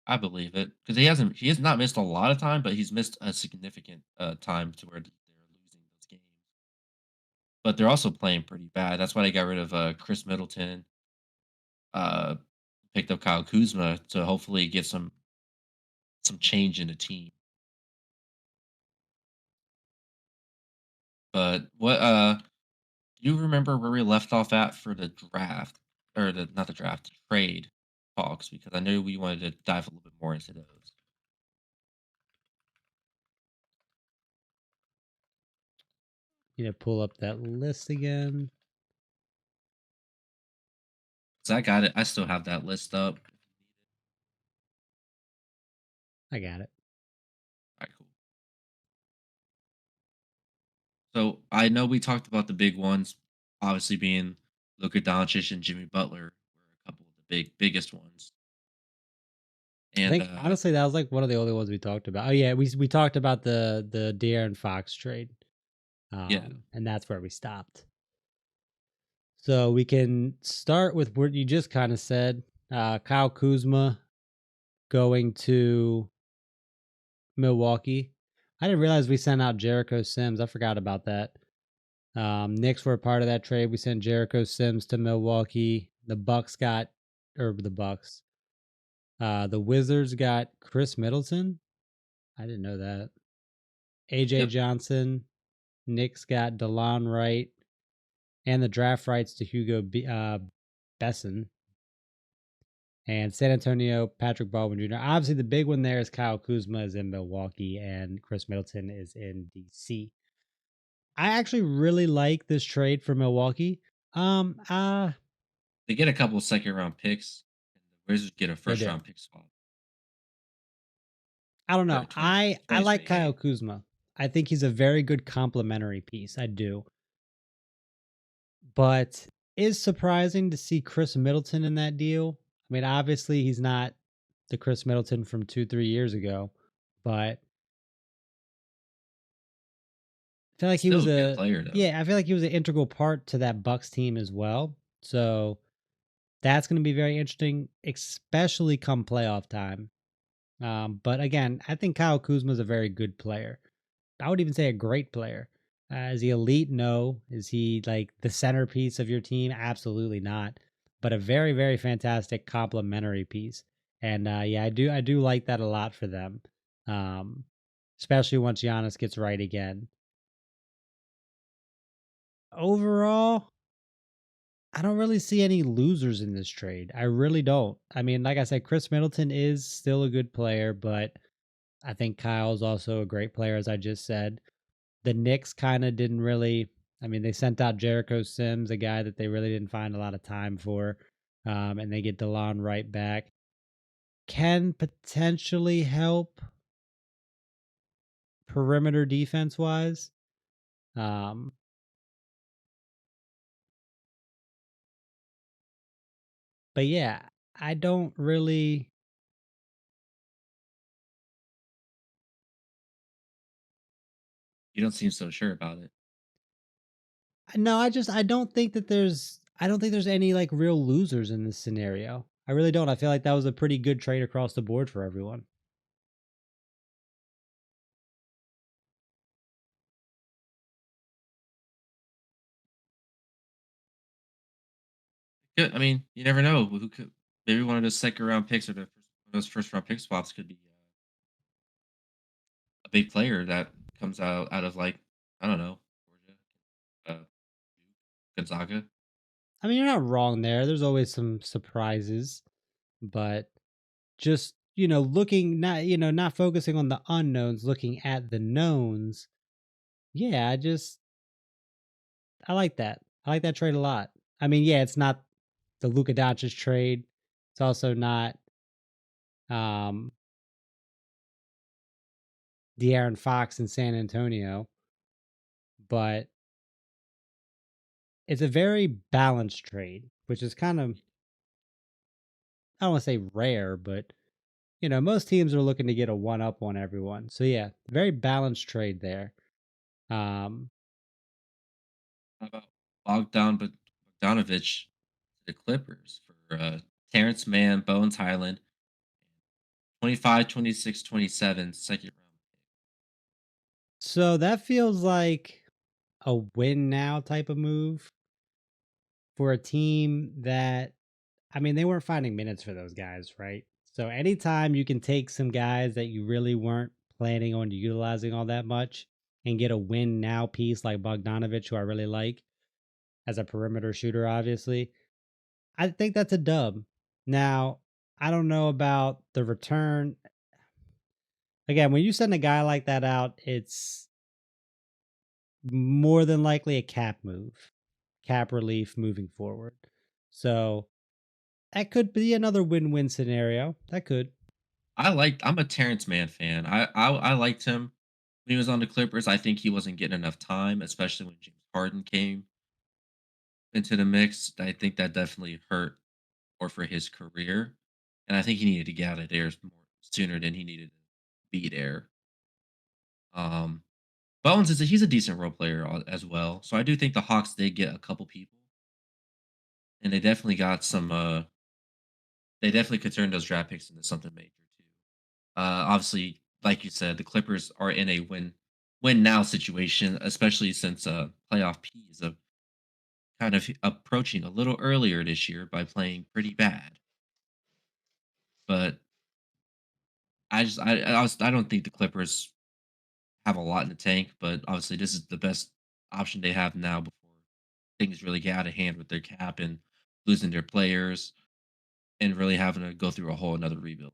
I believe it because he has not missed a lot of time, but he's missed a significant time to where they're losing those games. But they're also playing pretty bad. That's why they got rid of Chris Middleton. Uh, Picked up Kyle Kuzma to hopefully get some change in the team. But what do you remember where we left off at for the draft or the not the draft, the trade talks? Because I know we wanted to dive a little bit more into those. Pull up that list again. So I got it. I still have that list up. I got it. All right, cool. So I know we talked about the big ones, obviously being Luka Doncic and Jimmy Butler were a couple of the biggest ones. I And think honestly that was like one of the only ones we talked about. Oh yeah, we talked about the De'Aaron Fox trade, yeah, and that's where we stopped. So we can start with what you just kind of said. Kyle Kuzma going to Milwaukee. I didn't realize we sent out Jericho Sims. I forgot about that. Knicks were a part of that trade. We sent Jericho Sims to Milwaukee. The Bucks got, or the Bucks. The Wizards got Chris Middleton. I didn't know that. AJ Yep. Johnson. Knicks got DeLon Wright and the draft rights to Besson. And San Antonio, Patrick Baldwin Jr. Obviously, the big one there is Kyle Kuzma is in Milwaukee and Chris Middleton is in DC. I actually really like this trade for Milwaukee. Um, uh, They get a couple of second round picks, and the Wizards get a they first do. round pick swap I don't for know. I like Kyle 2028. Kuzma. I think he's a very good complementary piece. I do. But is surprising to see Chris Middleton in that deal. I mean, obviously he's not the Chris Middleton from 2-3 years ago, but I feel like he Still was a good a player though. yeah, I feel like he was an integral part to that Bucks team as well. So that's going to be very interesting, especially come playoff time. But again, I think Kyle Kuzma is a very good player. I would even say a great player. Is he elite? No. Is he like the centerpiece of your team? Absolutely not. But a very, very fantastic complementary piece. And yeah, I do like that a lot for them. Um, Especially once Giannis gets right again. Overall, I don't really see any losers in this trade. I really don't. I mean, like I said, Chris Middleton is still a good player, but I think Kyle's also a great player, as I just said. The Knicks kind of didn't really. I mean, they sent out Jericho Sims, a guy that they really didn't find a lot of time for, and they get DeLon right back. Can potentially help perimeter defense wise. Um, but yeah, I don't really. You don't seem so sure about it. No, I don't think that there's any like real losers in this scenario. I really don't. I feel like that was a pretty good trade across the board for everyone. Good. I mean, you never know who could. Maybe one of those second round picks or those first round pick swaps could be a big player that comes out of like I don't know Georgia, uh, Gonzaga. I mean, you're not wrong there. There's always some surprises, but just, looking not focusing on the unknowns, looking at the knowns. Yeah, I like that. I like that trade a lot. I mean, yeah, it's not the Luka Doncic trade. It's also not um De'Aaron Fox in San Antonio, but it's a very balanced trade, which is kind of, I don't want to say rare, but most teams are looking to get a one up on everyone. So yeah, very balanced trade there. Um, How about Bogdanovich to the Clippers for Terrence Mann, Bones Highland, 25, 26, 27 second round. so that feels like a win now type of move for a team that, I mean, they weren't finding minutes for those guys, right? So anytime you can take some guys that you really weren't planning on utilizing all that much and get a win now piece like Bogdanovich, who I really like as a perimeter shooter, obviously, I think that's a dub. Now, I don't know about the return. Again, when you send a guy like that out, it's more than likely a cap move, cap relief moving forward. So that could be another win-win scenario. That could. I'm a Terrence Mann fan. I liked him when he was on the Clippers. I think he wasn't getting enough time, especially when James Harden came into the mix. I think that definitely hurt more for his career, and I think he needed to get out of there more sooner than he needed to be there. Um, Bones he's a decent role player as well, so I do think the Hawks did get a couple people, and they definitely got some. they definitely could turn those draft picks into something major too. Obviously, like you said, the Clippers are in a win now situation, especially since playoff P is kind of approaching a little earlier this year by playing pretty bad. But I don't think the Clippers have a lot in the tank, but obviously this is the best option they have now before things really get out of hand with their cap and losing their players and really having to go through a whole another rebuild.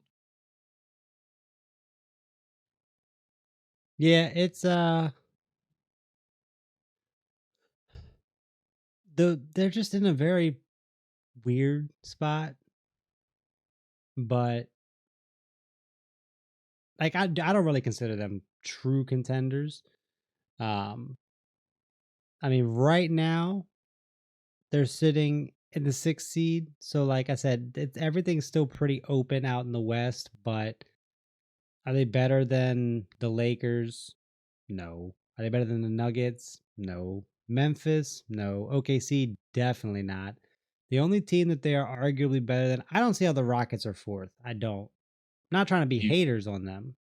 Yeah, it's they're just in a very weird spot, but like I don't really consider them true contenders. Um I mean, right now they're sitting in the 6th seed, so like I said, everything's still pretty open out in the West, but are they better than the Lakers? No. Are they better than the Nuggets? No. Memphis? No. OKC? Definitely not. The only team that they are arguably better than, I don't see how the Rockets are fourth. I don't. I'm not trying to be You, haters on them.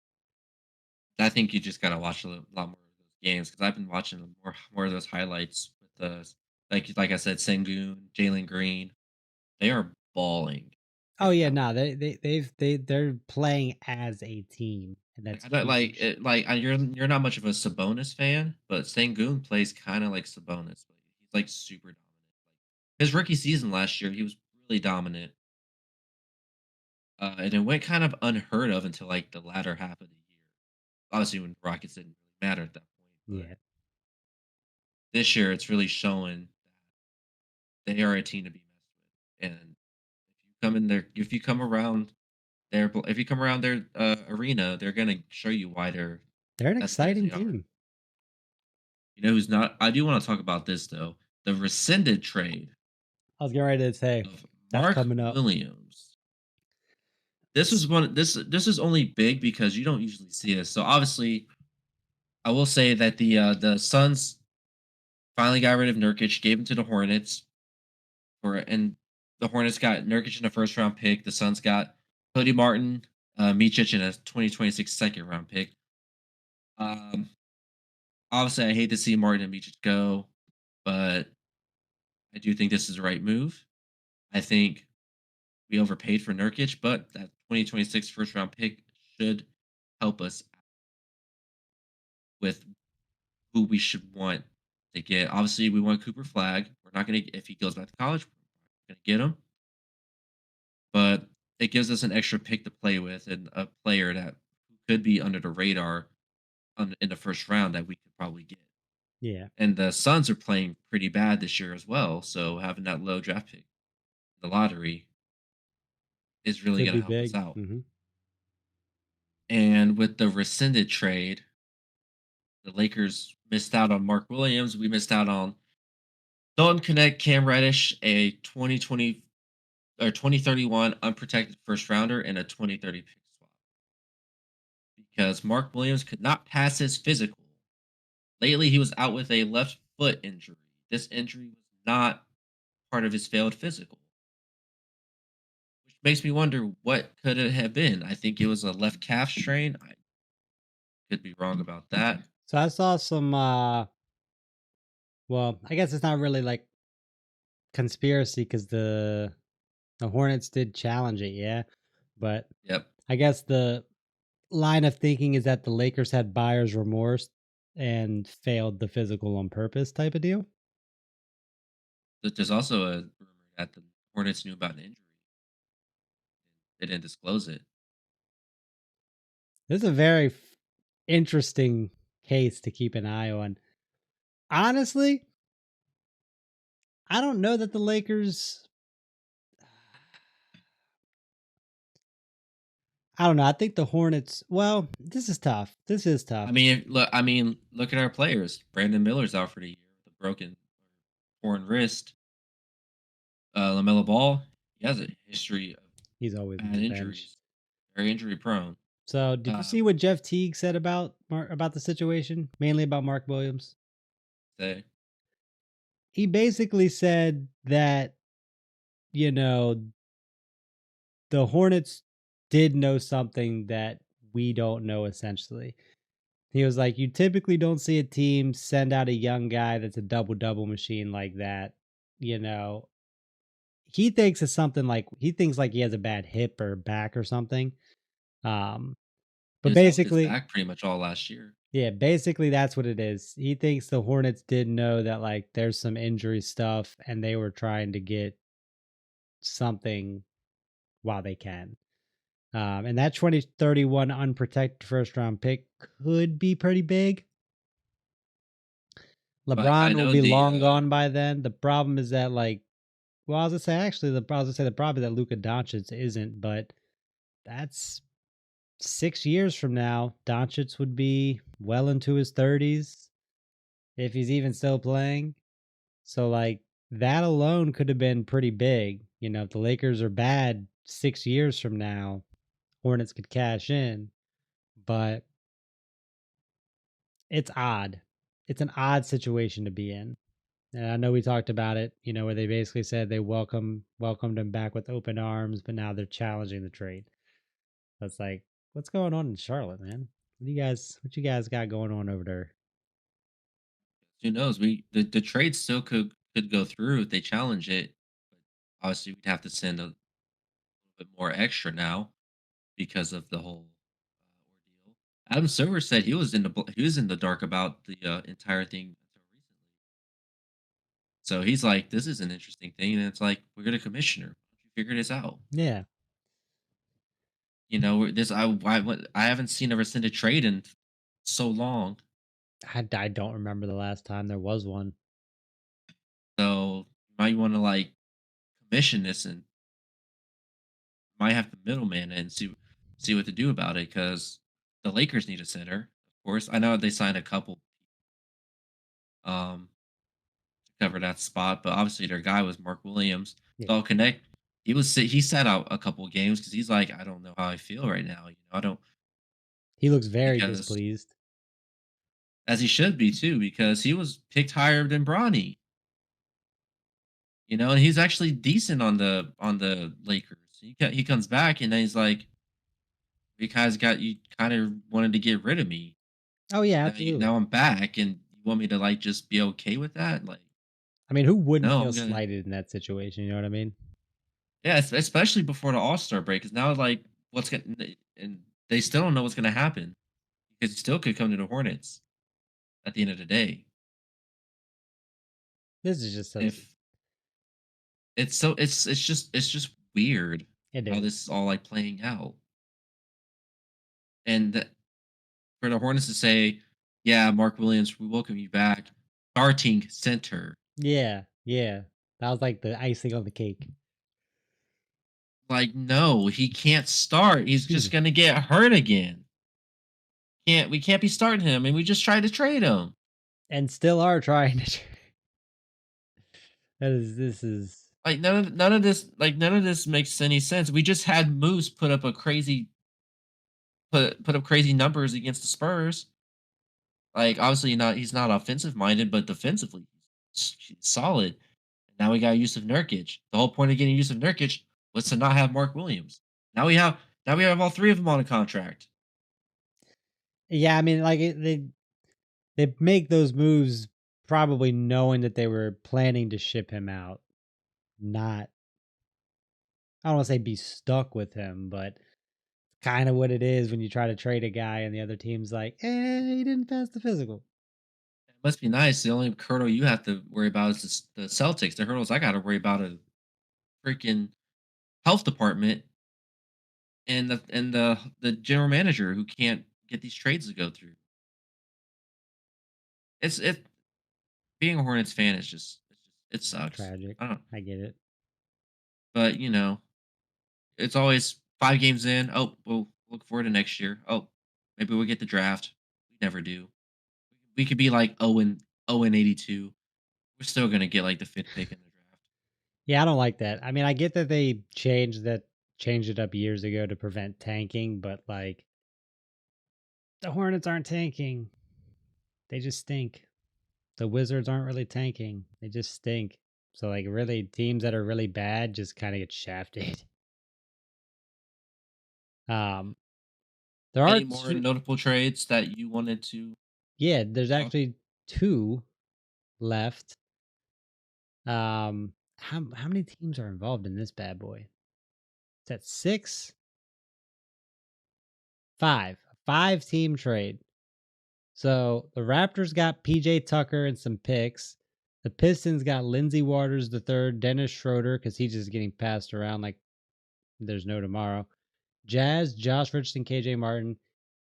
I think you just gotta watch a lot more of those games because I've been watching more of those highlights with the like I said, Sengun, Jalen Green. They are balling Oh right yeah, now. no, they're playing as a team, and Like that's I don't like huge. it. You're not much of a Sabonis fan, but Sengun plays kind of like Sabonis. But he's like super dominant. Like his rookie season last year, he was really dominant, and it went kind of unheard of until like the latter half of the year. Obviously, when Rockets didn't really matter at that point, but Yeah, this year it's really showing that they are a team to be messed with. And if you come around if you come around their arena, they're gonna show you why they're they're an as good as exciting they are. team. You know who's not? I do want to talk about this though. The rescinded trade I was getting ready to say of that's Mark coming up. Williams. This is only big because you don't usually see this. So obviously, I will say that the Suns finally got rid of Nurkic, gave him to the Hornets and the Hornets got Nurkic in a first round pick. The Suns got Cody Martin, Micic in a 2026 second round pick. Um, Obviously, I hate to see Martin and Micic go, but I do think this is the right move. I think we overpaid for Nurkic, but that 2026 first round pick should help us with who we should want to get. Obviously, we want Cooper Flag. We're not going to, if he goes back to college, we're going to get him, but it gives us an extra pick to play with and a player that could be under the radar in the first round that we could probably get. Yeah, And the Suns are playing pretty bad this year as well. So having that low draft pick, the lottery, is really could going be to help us big. out. And with the rescinded trade, the Lakers missed out on Mark Williams. We missed out on Dalton Connect, Cam Reddish, a 2020 or 2031 unprotected first rounder, and a 2030 pick swap because Mark Williams could not pass his physical. Lately, he was out with a left foot injury. This injury was not part of his failed physical, which makes me wonder what could it have been. I think it was a left calf strain. I could be wrong about that. So I saw some well, I guess it's not really like conspiracy because the Hornets did challenge it, yeah. But Yep. I guess the line of thinking is that the Lakers had buyer's remorse and failed the physical on purpose type of deal. There's also a rumor that the Hornets knew about an injury. They didn't disclose it. This is a very interesting case to keep an eye on. Honestly, I don't know that the Lakers. I don't know. I think the Hornets. Well, this is tough. This is tough. Look at our players. Brandon Miller's out for the year with a broken torn wrist. Lamella Ball, he has a history of He's always on bad the bench. injuries, very injury prone. So, did you Uh, see what Jeff Teague said about the situation, mainly about Mark Williams? say He basically said that you know the Hornets did know something that we don't know essentially. He was like, "You typically don't see a team send out a young guy that's a double-double machine like that." You know, he thinks it's something like he thinks like he has a bad hip or back or something. Um, He but was out with his basically, back pretty much all last year. yeah, basically that's what it is. He thinks the Hornets did know that like there's some injury stuff and they were trying to get something while they can. And that 2031 unprotected first round pick could be pretty big. But I LeBron will know be the long gone by then. The problem is that like, well, I was gonna say actually, I was gonna say the problem is that Luka Doncic isn't, but that's 6 years from now. Doncic would be well into his 30s if he's even still playing. So like that alone could have been pretty big. You know, if the Lakers are bad 6 years from now, Hornets could cash in. But it's odd. It's an odd situation to be in. And I know we talked about it, you know, where they basically said they welcomed him back with open arms, but now they're challenging the trade. That's like, what's going on in Charlotte, man? What you guys got going on over there? who knows? The trade still could go through if they challenge it. But obviously, we'd have to send a little bit more extra now because of the whole ordeal. Adam Silver said he was in the dark about the entire thing until recently. So he's like, "This is an interesting thing," and it's like, "We're gonna commissioner. Why don't you figure this out?" Yeah, You know, this I haven't seen a rescinded trade in so long. I don't remember the last time there was one. So you might want to like commission this and might have to middleman and see what to do about it because the Lakers need a center, of course. I know they signed a couple um to cover that spot, but obviously their guy was Mark Williams. Yeah, So I'll connect. He sat out a couple games because he's like, I don't know how I feel right now. I don't he looks very because displeased. as he should be too because he was picked higher than Bronny. And he's actually decent on the Lakers. He comes back and then he's like, "You guys got you kind of wanted to get rid of me. Oh yeah, Now absolutely. I'm back, and you want me to like just be okay with that? Like, I mean, who wouldn't no, feel I'm gonna slighted in that situation? You know what I mean? yeah, especially before the All Star break, because now like what's gonna and they still don't know what's gonna happen because he still could come to the Hornets at the end of the day. This is just so If it's just weird it how is. this is all like playing out, and for the Hornets to say, "Yeah, Mark Williams, we welcome you back, starting center." Yeah, yeah. That was like the icing on the cake. Like, no, he can't start. He's Excuse just me. gonna get hurt again. We can't be starting him, and we just tried to trade him. And still are trying to that is this is Like none of this makes any sense. We just had Moose put up crazy numbers against the Spurs. Like obviously not he's not offensive minded, but defensively he's solid. And now we got Yusuf Nurkic. The whole point of getting Yusuf Nurkic was to not have Mark Williams. Now we have all three of them on a contract. yeah, I mean, like, they make those moves probably knowing that they were planning to ship him out, not I don't wanna say be stuck with him, but kinda what it is when you try to trade a guy and the other team's like, he didn't pass the physical." It must be nice. The only hurdle you have to worry about is the Celtics. The hurdles I got to worry about are freaking health department and the general manager who can't get these trades to go through. It being a Hornets fan is just it sucks. Tragic. I don't, I get it. but it's always 5 games in. Oh, we'll look forward to next year. Oh, maybe we'll get the draft. We never do. We could be like 0 and 82. We're still gonna get like the fifth pick in the draft. Yeah, I don't like that. I mean, I get that they changed it up years ago to prevent tanking, but, like, the Hornets aren't tanking. They just stink. The Wizards aren't really tanking. They just stink. So, like, really, teams that are really bad just kinda get shafted. Um, there are Any more two, notable trades that you wanted to yeah, there's talk? actually two left. How many teams are involved in this bad boy? Is that six? Five. A five-team trade. So the Raptors got PJ Tucker and some picks. The Pistons got Lindsey Waters the third, Dennis Schroeder, because he's just getting passed around like there's no tomorrow. Jazz, Josh Richardson, KJ Martin.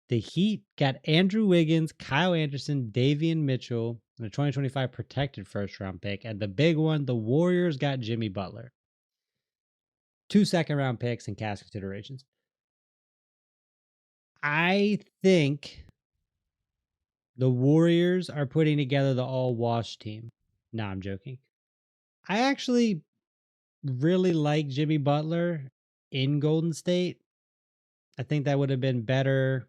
The Heat got Andrew Wiggins, Kyle Anderson, Davian Mitchell, and a 2025 protected first round pick. And the big one, the Warriors got Jimmy Butler. Two second round picks and cash considerations. I think the Warriors are putting together the all wash team. No, I'm joking. I actually really like Jimmy Butler in Golden State. I think that would have been better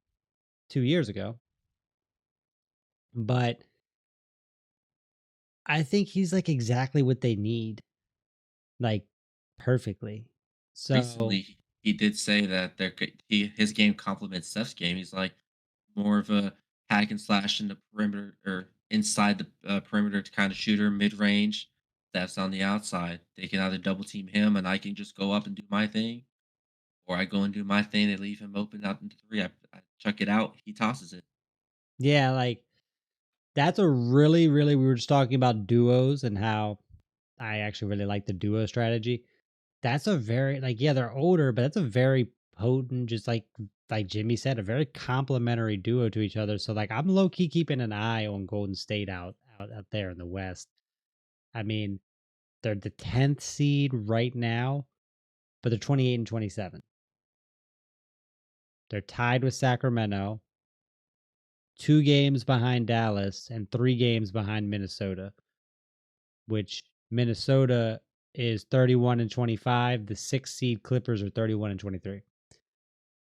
2 years ago. But I think he's like exactly what they need, like perfectly. So, Recently, he did say that his game complements Steph's game. He's like more of a hack and slash in the perimeter or inside the perimeter kind of shooter, mid range. Steph's on the outside. They can either double team him, and I can just go up and do my thing, or I go and do my thing and leave him open out into three. I chuck it out. He tosses it. yeah, like that's a really, really, we were just talking about duos and how I actually really like the duo strategy. That's a very like yeah, they're older, but that's a very potent, just like Jimmy said, a very complementary duo to each other. So like I'm low key keeping an eye on Golden State out there in the West. I mean, they're the 10th seed right now, but they're 28 and 27. They're tied with Sacramento, 2 games behind Dallas, and 3 games behind Minnesota, which Minnesota is 31 and 25. The 6th seed Clippers are 31 and 23.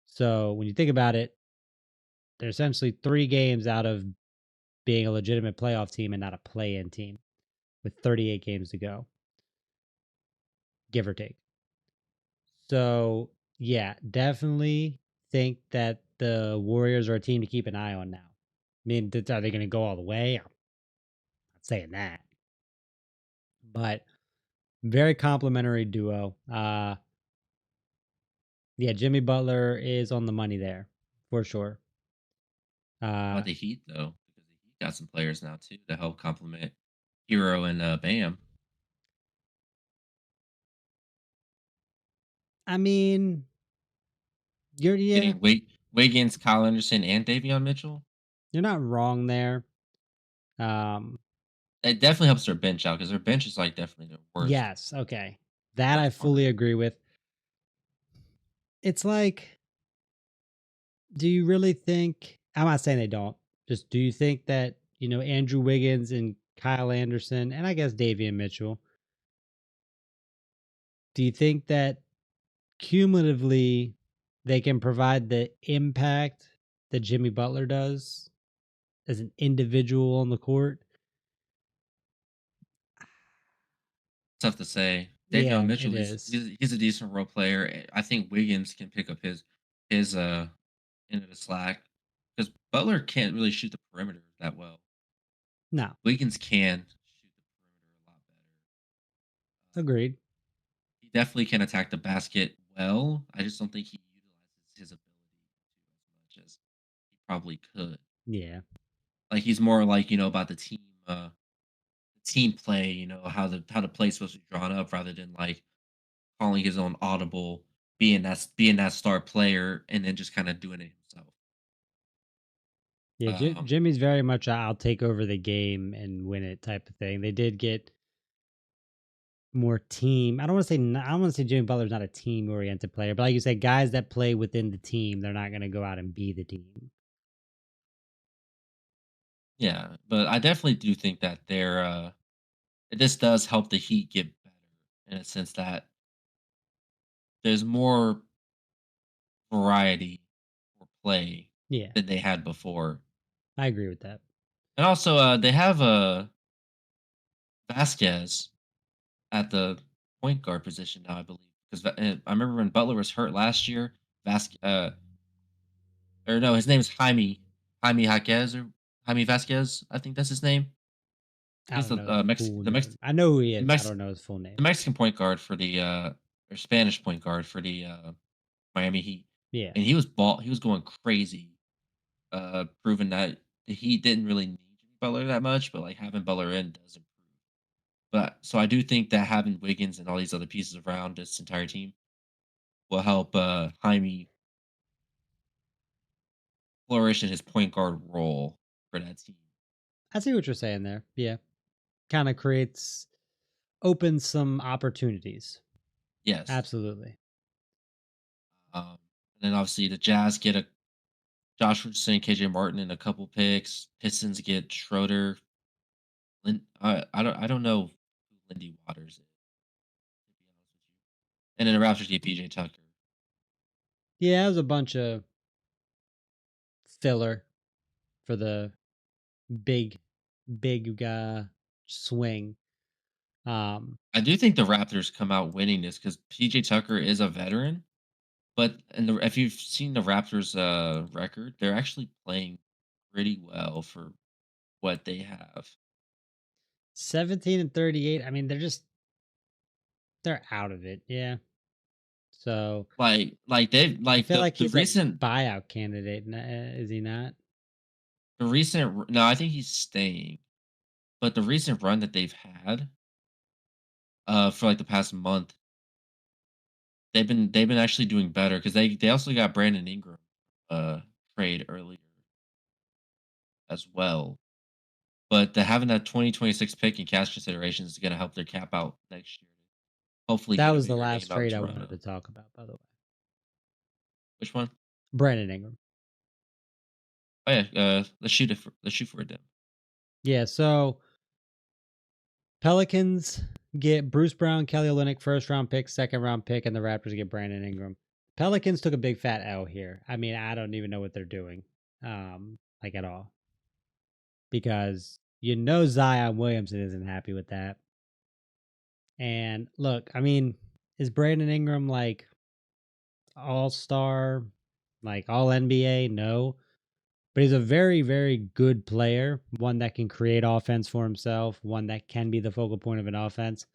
So when you think about it, they're essentially 3 games out of being a legitimate playoff team and not a play in team with 38 games to go, give or take. So, yeah, definitely think that the Warriors are a team to keep an eye on now. I mean, are they going to go all the way? I'm not saying that, but very complimentary duo. Yeah, Jimmy Butler is on the money there for sure. How Uh, about the Heat though? Because the Heat got some players now too to help complement Hero and Bam. I mean, yeah, Getting Wiggins, Kyle Anderson, and Davion Mitchell. you're not wrong there. Um, It definitely helps their bench out because their bench is like definitely their worst yes, okay, that I worst part. fully agree with. It's like, do you really think? I'm not saying they don't. Just do you think that Andrew Wiggins and Kyle Anderson and I guess Davian Mitchell? Do you think that cumulatively they can provide the impact that Jimmy Butler does as an individual on the court? Tough to say. Davion Yeah, it Mitchell, is. he's a decent role player. I think Wiggins can pick up his end of the slack because Butler can't really shoot the perimeter that well. No, Wiggins can shoot the perimeter a lot better. agreed. He definitely can attack the basket well. I just don't think he utilizes his ability to as much as he probably could. Yeah, Like he's more like about the team play. How the play's supposed to be drawn up rather than like calling his own audible, being that star player, and then just kind of doing it himself. yeah. Um, Jimmy's very much a I'll take over the game and win it type of thing. They did get more team. I don't want to say Jimmy Butler's not a team oriented player, but like you said, guys that play within the team, they're not going to go out and be the team. yeah, but I definitely do think that this does help the Heat get better in a sense that there's more variety for play Yeah, than they had before. I agree with that. And also, they have Vasquez at the point guard position now, I believe. Because I remember when Butler was hurt last year, or no, his name's Jaime Jaquez or Jaime Vasquez. I think that's his name. I He's don't know his full name. I know who he is. I don't know his full The name. Mexican point guard for the or Spanish point guard for the Miami Heat, Yeah. and he was going crazy, proving that the Heat didn't really need Jimmy Butler that much, but like having Butler in does improve. But so I do think that having Wiggins and all these other pieces around this entire team will help Jaime flourish in his point guard role for that team. I see what you're saying there. Yeah. Kind of creates opens some opportunities. Yes. Absolutely. And then obviously the Jazz get a Josh Richardson, KJ Martin, and a couple picks. Pistons get Schroeder. I don't know who Lindy Waters is, to be honest with you. And then the Raptors get PJ Tucker. Yeah, it was a bunch of filler for the big, big swing. I do think the Raptors come out winning this because PJ Tucker is a veteran. But if you've seen the Raptors' record, they're actually playing pretty well for what they have. 17 and 38. I mean, they're out of it. Yeah. So I Like feel like the he's a recent buyout candidate. Is he not? no, I think he's staying. But the recent run that they've had for like the past month, they've been actually doing better because they also got Brandon Ingram trade earlier as well. But having that 2026 pick and cash consideration is going to help their cap out next year. Hopefully, That get a was the bigger last name out in trade I wanted to Toronto. talk about, by the way. Which one? Brandon Ingram. Oh yeah, let's shoot for it then. Yeah. So Pelicans get Bruce Brown, Kelly Olynyk, first round pick, second round pick, and the Raptors get Brandon Ingram. Pelicans took a big fat L here. I mean, I don't even know what they're doing, like at all, because Zion Williamson isn't happy with that. And look, I mean, is Brandon Ingram like all star, like all NBA? No, but he's a very, very good player. One that can create offense for himself. One that can be the focal point of an offense.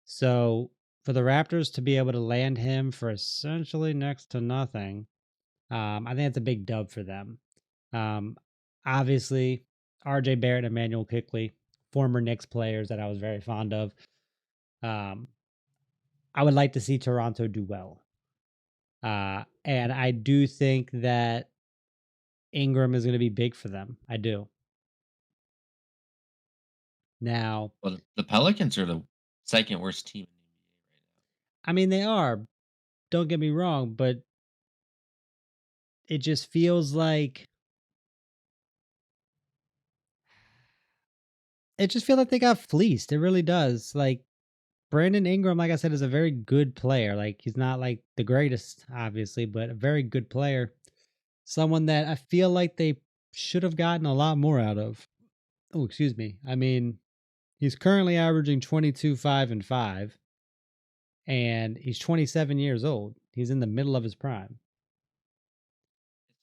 So for the Raptors to be able to land him for essentially next to nothing, I think it's a big dub for them. Um, Obviously, RJ Barrett and Emmanuel Kickley, former Knicks players that I was very fond of. Um, I would like to see Toronto do well. And I do think that Ingram is going to be big for them. I do. Now, Well, the Pelicans are the second worst team in the NBA right now. I mean, they are, don't get me wrong, but it just feels like they got fleeced. It really does. Like Brandon Ingram, like I said, is a very good player. Like he's not like the greatest, obviously, but a very good player. Someone that I feel like they should have gotten a lot more out of. Oh, excuse me. I mean, he's currently averaging 22, 5, and 5, and he's 27 years old. He's in the middle of his prime.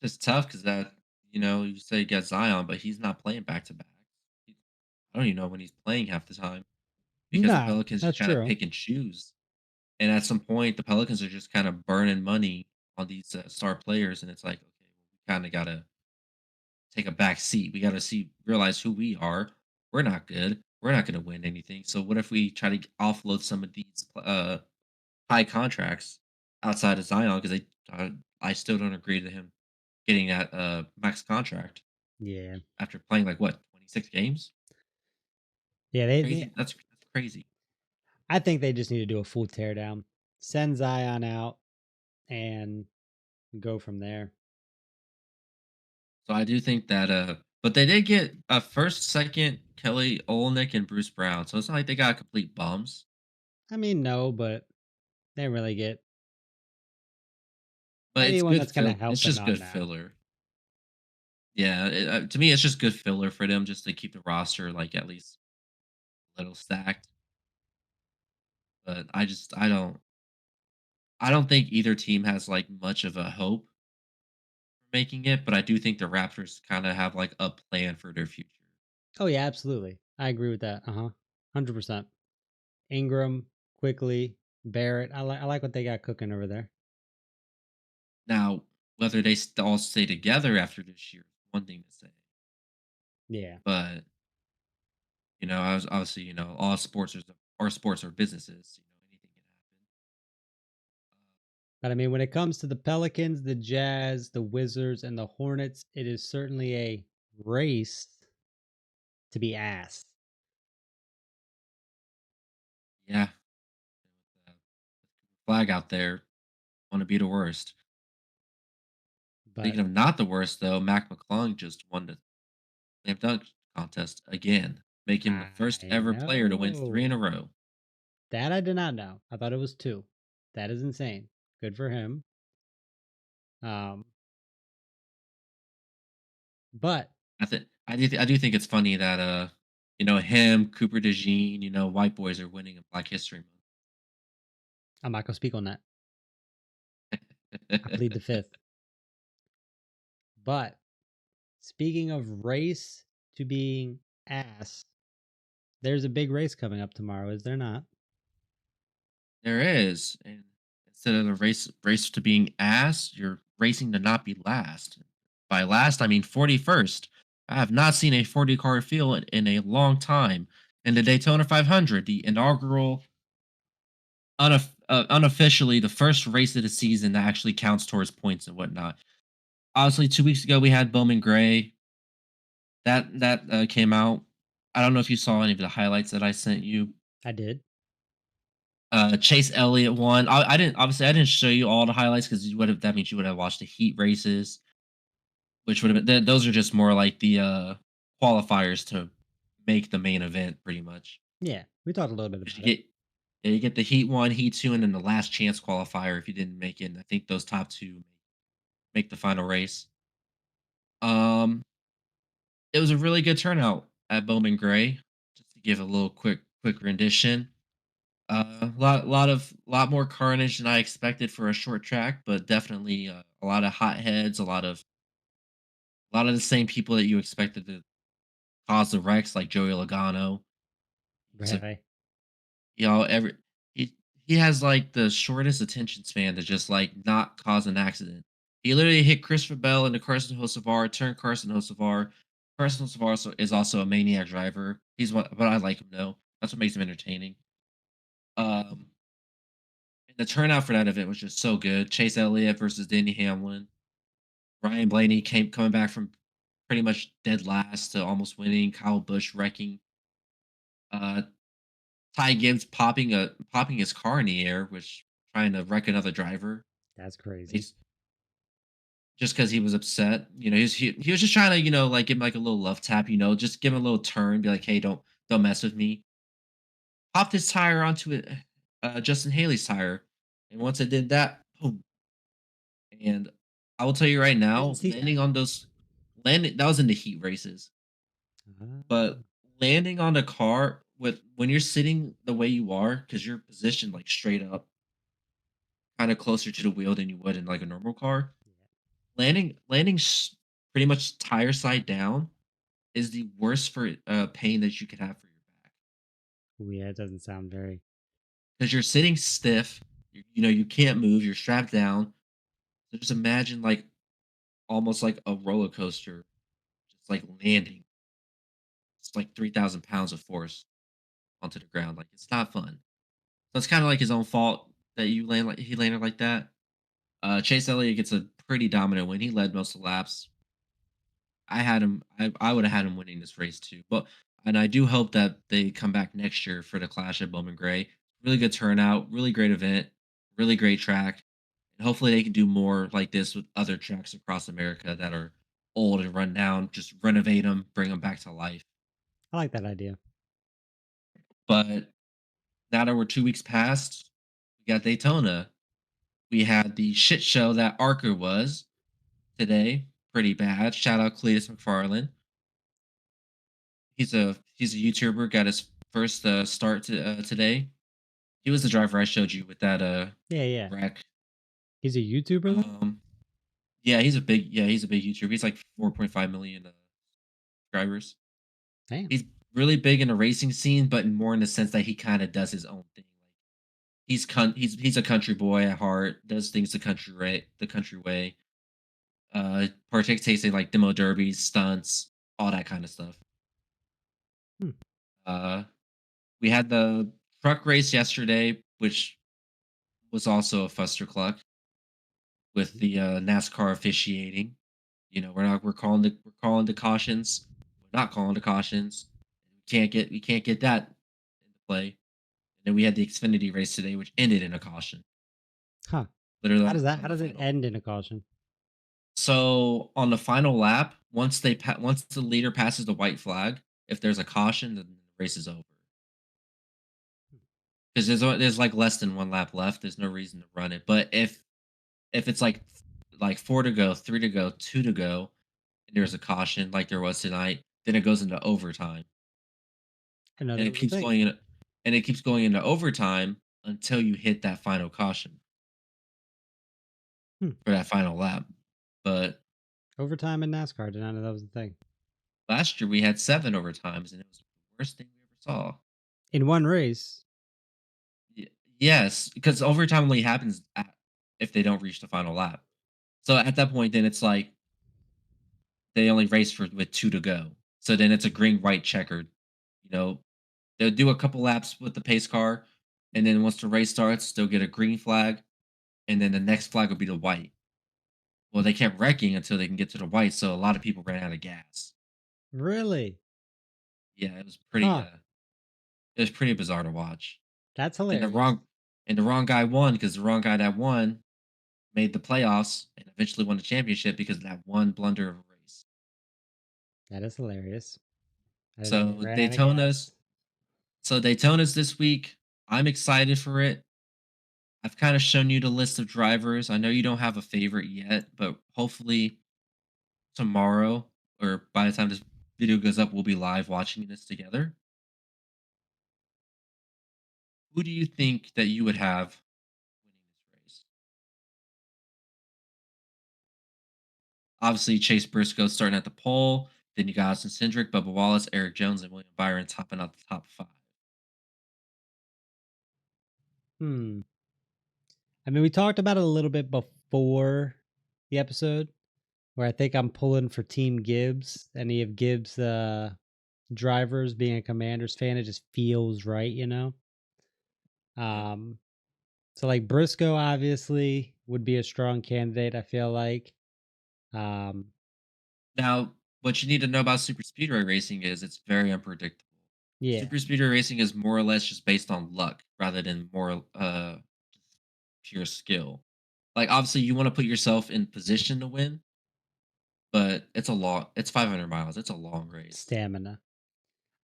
It's just tough because you say you got Zion, but he's not playing back to back. I don't even know when he's playing half the time because the Nah, Pelicans just that's kind of true. pick and choose. And at some point, the Pelicans are just kind of burning money on these star players, and it's like, okay, well, we kind of gotta take a back seat. We gotta realize who we are. We're not good. We're not gonna win anything. So what if we try to offload some of these high contracts outside of Zion? Because I still don't agree to him getting that max contract Yeah. after playing like what 26 games. Yeah, Crazy. That's crazy. I think they just need to do a full teardown. Send Zion out and go from there. So I do think that but they did get a first, second, Kelly Olynyk and Bruce Brown. So it's not like they got complete bums. I mean, no, but they didn't really get But it's anyone good that's going to fill. It's help them just out good now. filler. Yeah, to me, it's just good filler for them just to keep the roster like at least a little stacked. But I don't. I don't think either team has like much of a hope for making it, but I do think the Raptors kind of have like a plan for their future. Oh yeah, absolutely. I agree with that. Uh huh. 100%. Ingram, quickly, Barrett. I like what they got cooking over there. Now, whether they all stay together after this year is one thing to say, Yeah. but I was obviously all sports are businesses. Anything can happen. But I mean, when it comes to the Pelicans, the Jazz, the Wizards, and the Hornets, it is certainly a race to be asked. Yeah, with the flag out there, want to be the worst. But Speaking of not the worst, though, Mac McClung just won the slam dunk contest again, making him the first I ever player to win three know in a row. that I did not know. I thought it was two. That is insane. Good for him. Um, but I do think it's funny that him, Cooper DeJean, white boys are winning in Black History I'm not gonna speak on that. I Month. plead the fifth. But speaking of race to being ass, there's a big race coming up tomorrow, is there not? There is, and instead of the race to being ass, you're racing to not be last. By last, I mean 41st. I have not seen a 40 car field in a long time. In the Daytona 500, the inaugural, unofficially the first race of the season that actually counts towards points and whatnot. Obviously, 2 weeks ago we had Bowman Gray. That came out. I don't know if you saw any of the highlights that I sent you. I did. Chase Elliott won. I didn't obviously I didn't show you all the highlights because you would have that means you would have watched the heat races, which would have been those are just more like the qualifiers to make the main event, pretty much. Yeah, we talked a little bit 'Cause about it. you get the heat one, heat two, and then the last chance qualifier if you didn't make it. And I think those top two make the final race. Um, it was a really good turnout at Bowman Gray. Just to give a little quick rendition. Lot more carnage than I expected for a short track, but definitely a lot of hot heads, a lot of the same people that you expected to cause the wrecks, like Joey Logano. He's a Really? every he has like the shortest attention span to just like not cause an accident. He literally hit Christopher Bell into Carson Hocevar, turned Carson Hocevar. Carson Hocevar is also a maniac driver. But I like him though. That's what makes him entertaining. Um, And the turnout for that event was just so good. Chase Elliott versus Denny Hamlin. Ryan Blaney came coming back from pretty much dead last to almost winning. Kyle Busch wrecking. Uh, Ty Gibbs popping his car in the air, which trying to wreck another driver. That's crazy. He's just because he was upset. He was just trying to like give him like a little love tap. Just give him a little turn. Be like, hey, don't mess with me. Popped his tire onto it. Justin Haley's tire, and once it did that, boom. And I will tell you right I didn't now, see that. landing that was in the heat races, Ah, but landing on the car with when you're sitting the way you are, because you're positioned like straight up, kind of closer to the wheel than you would in like a normal car. Landing pretty much tire side down is the worst for pain that you can have for your back yeah, it doesn't sound very. because you're sitting stiff. You can't move. You're strapped down. So just imagine like almost like a roller coaster, just like landing. It's like 3,000 pounds of force onto the ground. Like it's not fun. So it's kind of like his own fault that he landed like that. Chase Elliott gets a pretty dominant win. He led most of the laps. I had him. I would have had him winning this race too. And I do hope that they come back next year for the clash at Bowman Gray. Really good turnout. Really great event. Really great track. And hopefully they can do more like this with other tracks across America that are old and run down. Just renovate them, bring them back to life. I like that idea. But now that we're 2 weeks past, we got Daytona. We had the shit show that Archer was today. Pretty bad. Shout out Cletus McFarland. He's a YouTuber. Got his first start today. He was the driver I showed you with that Yeah, yeah. wreck. He's a YouTuber then? Um, yeah, he's a big YouTuber. He's like 4.5 million subscribers. Damn. He's really big in the racing scene, but more in the sense that he kind of does his own thing. Like he's a country boy at heart, does things the country way. Partakes in like demo derbies, stunts, all that kind of stuff. Hmm. Uh, we had the truck race yesterday, which was also a fustercluck with the NASCAR officiating. You know, we're calling the cautions. We're not calling the cautions. We can't get that into play. And then we had the Xfinity race today, which ended in a caution, Huh. literally How on the does it final. end in a caution? So on the final lap, once the leader passes the white flag, if there's a caution, then the race is over. Because there's like less than one lap left. There's no reason to run it. But if it's like four to go, three to go, two to go, and there's a caution like there was tonight, then it goes into overtime, I know and that it was a keeps thing. going in, and it keeps going into overtime until you hit that final caution Hmm. for that final lap. But Overtime in NASCAR. Did not know that was a thing. last year we had 7 overtimes, and it was the worst thing we ever saw. In one race. Y- yes, because overtime only happens if they don't reach the final lap. So at that point, then it's like they only race for with two to go. So then it's a green white checkered. You know, they'll do a couple laps with the pace car, and then once the race starts, they'll get a green flag, and then the next flag will be the white. Well, they kept wrecking until they can get to the white, so a lot of people ran out of gas. Really? Yeah, Huh. it was pretty bizarre to watch. That's And the hilarious. wrong and the wrong guy won because the wrong guy that won made the playoffs and eventually won the championship because of that one blunder of a race. That is hilarious. They So ran out of Daytona's gas. so Daytona's this week. I'm excited for it. I've kind of shown you the list of drivers. I know you don't have a favorite yet, but hopefully tomorrow or by the time this video goes up, we'll be live watching this together. Who do you think that you would have winning this race? Obviously, Chase Briscoe starting at the pole. Then you got Austin Cindric, Bubba Wallace, Eric Jones, and William Byron topping out the top five. Hmm. I mean, we talked about it a little bit before the episode, where I think I'm pulling for Team Gibbs. Any of Gibbs' drivers, being a Commanders fan, it just feels right, you know. Yeah. Um, so like Briscoe obviously would be a strong candidate. I feel like, um, Now, what you need to know about super speedway racing is it's very unpredictable. yeah, Super speedway racing is more or less just based on luck rather than more pure skill. Like obviously you want to put yourself in position to win, but it's 500 miles. It's a long race. stamina.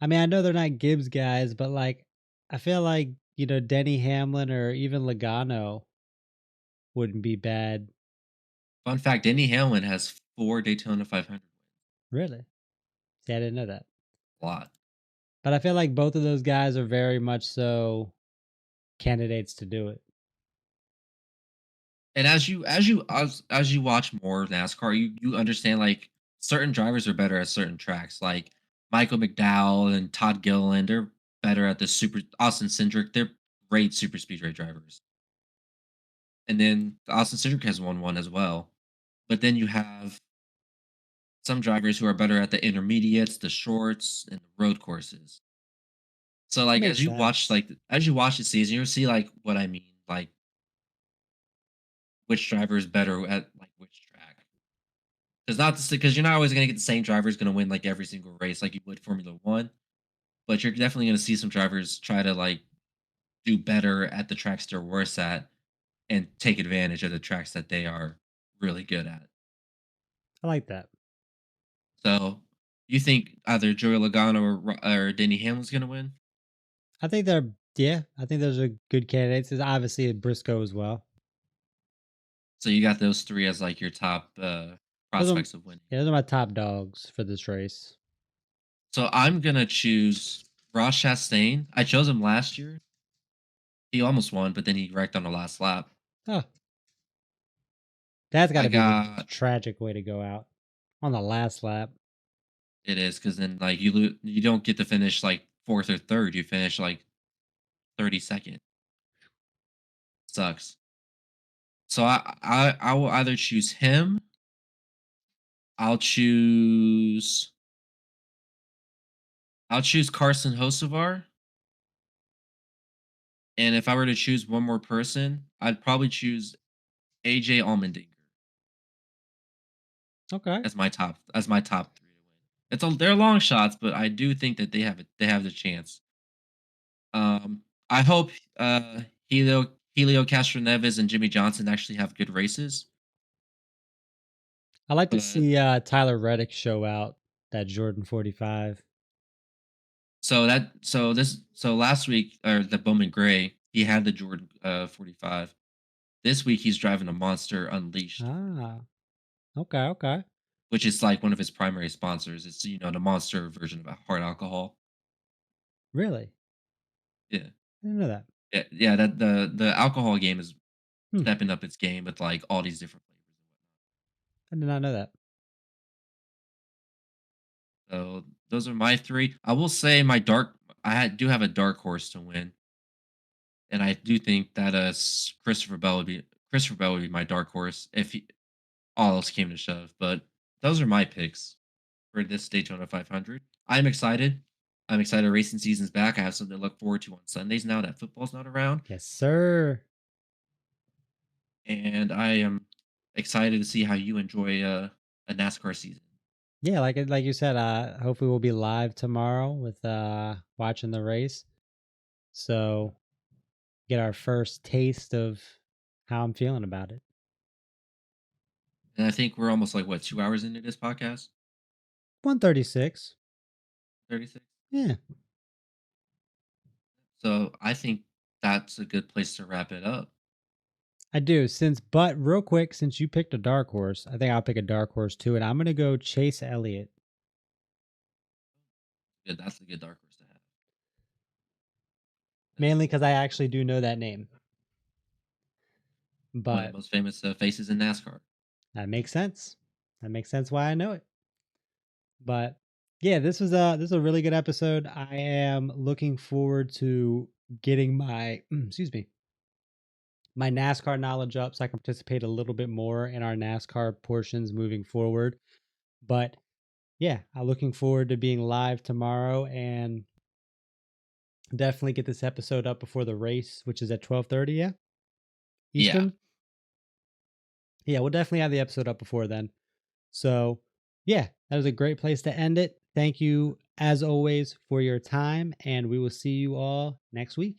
I mean, I know they're not Gibbs guys, but like, I feel like Denny Hamlin or even Logano wouldn't be bad. Fun fact, Denny Hamlin has 4 Daytona 500 wins. Really? See, I didn't know that. A lot. But I feel like both of those guys are very much so candidates to do it. And as you watch more NASCAR, you understand like certain drivers are better at certain tracks. Like Michael McDowell and Todd Gilliland, they're better at the super Austin Cindric, they're great super speedway drivers. And then Austin Cindric has won one as well. But then you have some drivers who are better at the intermediates, the shorts, and the road courses. So That like makes sense. as you watch the season, you'll see like what I mean, like which driver is better at like which track. Because you're not always going to get the same driver's going to win like every single race like you would Formula One, but you're definitely going to see some drivers try to like do better at the tracks they're worse at and take advantage of the tracks that they are really good at. I like that. So you think either Joey Logano or Denny Hamlin's going to win? I think they're yeah. I think those are good candidates. There's obviously Briscoe as well. So you got those three as like your top Those are prospects of winning. yeah, those are my top dogs for this race. So I'm gonna choose Ross Chastain. I chose him last year He almost won, but then he wrecked on the last lap. Oh, that's got I to be the got tragic way to go out on the last lap. It is because then like you don't get to finish like fourth or third. You finish like 32nd. Sucks. So I will either choose him. I'll choose I'll choose Carson Hocevar. And if I were to choose one more person, I'd probably choose AJ Allmendinger Okay. as my top three to win. They're long shots, but I do think that they have the chance. I hope Helio Castro Neves and Jimmy Johnson actually have good races. I like to But see Tyler Reddick show out that Jordan 45. so last week or the Bowman Gray, he had the Jordan 45. This week he's driving a Monster Unleashed, Ah, okay, okay. which is like one of his primary sponsors. It's the Monster version of a hard alcohol. Really? Yeah. I didn't know that. Yeah, that the alcohol game is Hmm. stepping up its game with like all these different flavors and whatnot. I did not know that. So those are my three. I will say do have a dark horse to win, and I do think that Christopher Bell would be my dark horse if all else came to shove. But those are my picks for this Daytona 500. I'm excited. I'm excited. Racing season's back. I have something to look forward to on Sundays now that football's not around, Yes, sir. and I am excited to see how you enjoy a NASCAR season. Yeah, like you said, hopefully we'll be live tomorrow with watching the race. So get our first taste of how I'm feeling about it. And I think we're almost like 2 hours into this podcast. 136. 36. Yeah, So I think that's a good place to wrap it up. I do. But real quick, since you picked a dark horse, I think I'll pick a dark horse too, and I'm gonna go Chase Elliott. Good, that's a good dark horse to have. Mainly That's because I actually do know that name. one of But the most famous faces in NASCAR. that makes sense. That makes sense why I know it. But yeah, this is a really good episode. I am looking forward to getting my excuse me, my NASCAR knowledge up so I can participate a little bit more in our NASCAR portions moving forward. But yeah, I'm looking forward to being live tomorrow and definitely get this episode up before the race, which is at 12:30, yeah, Yeah. Eastern. Yeah, we'll definitely have the episode up before then. So, yeah, that was a great place to end it. Thank you, as always, for your time, and we will see you all next week.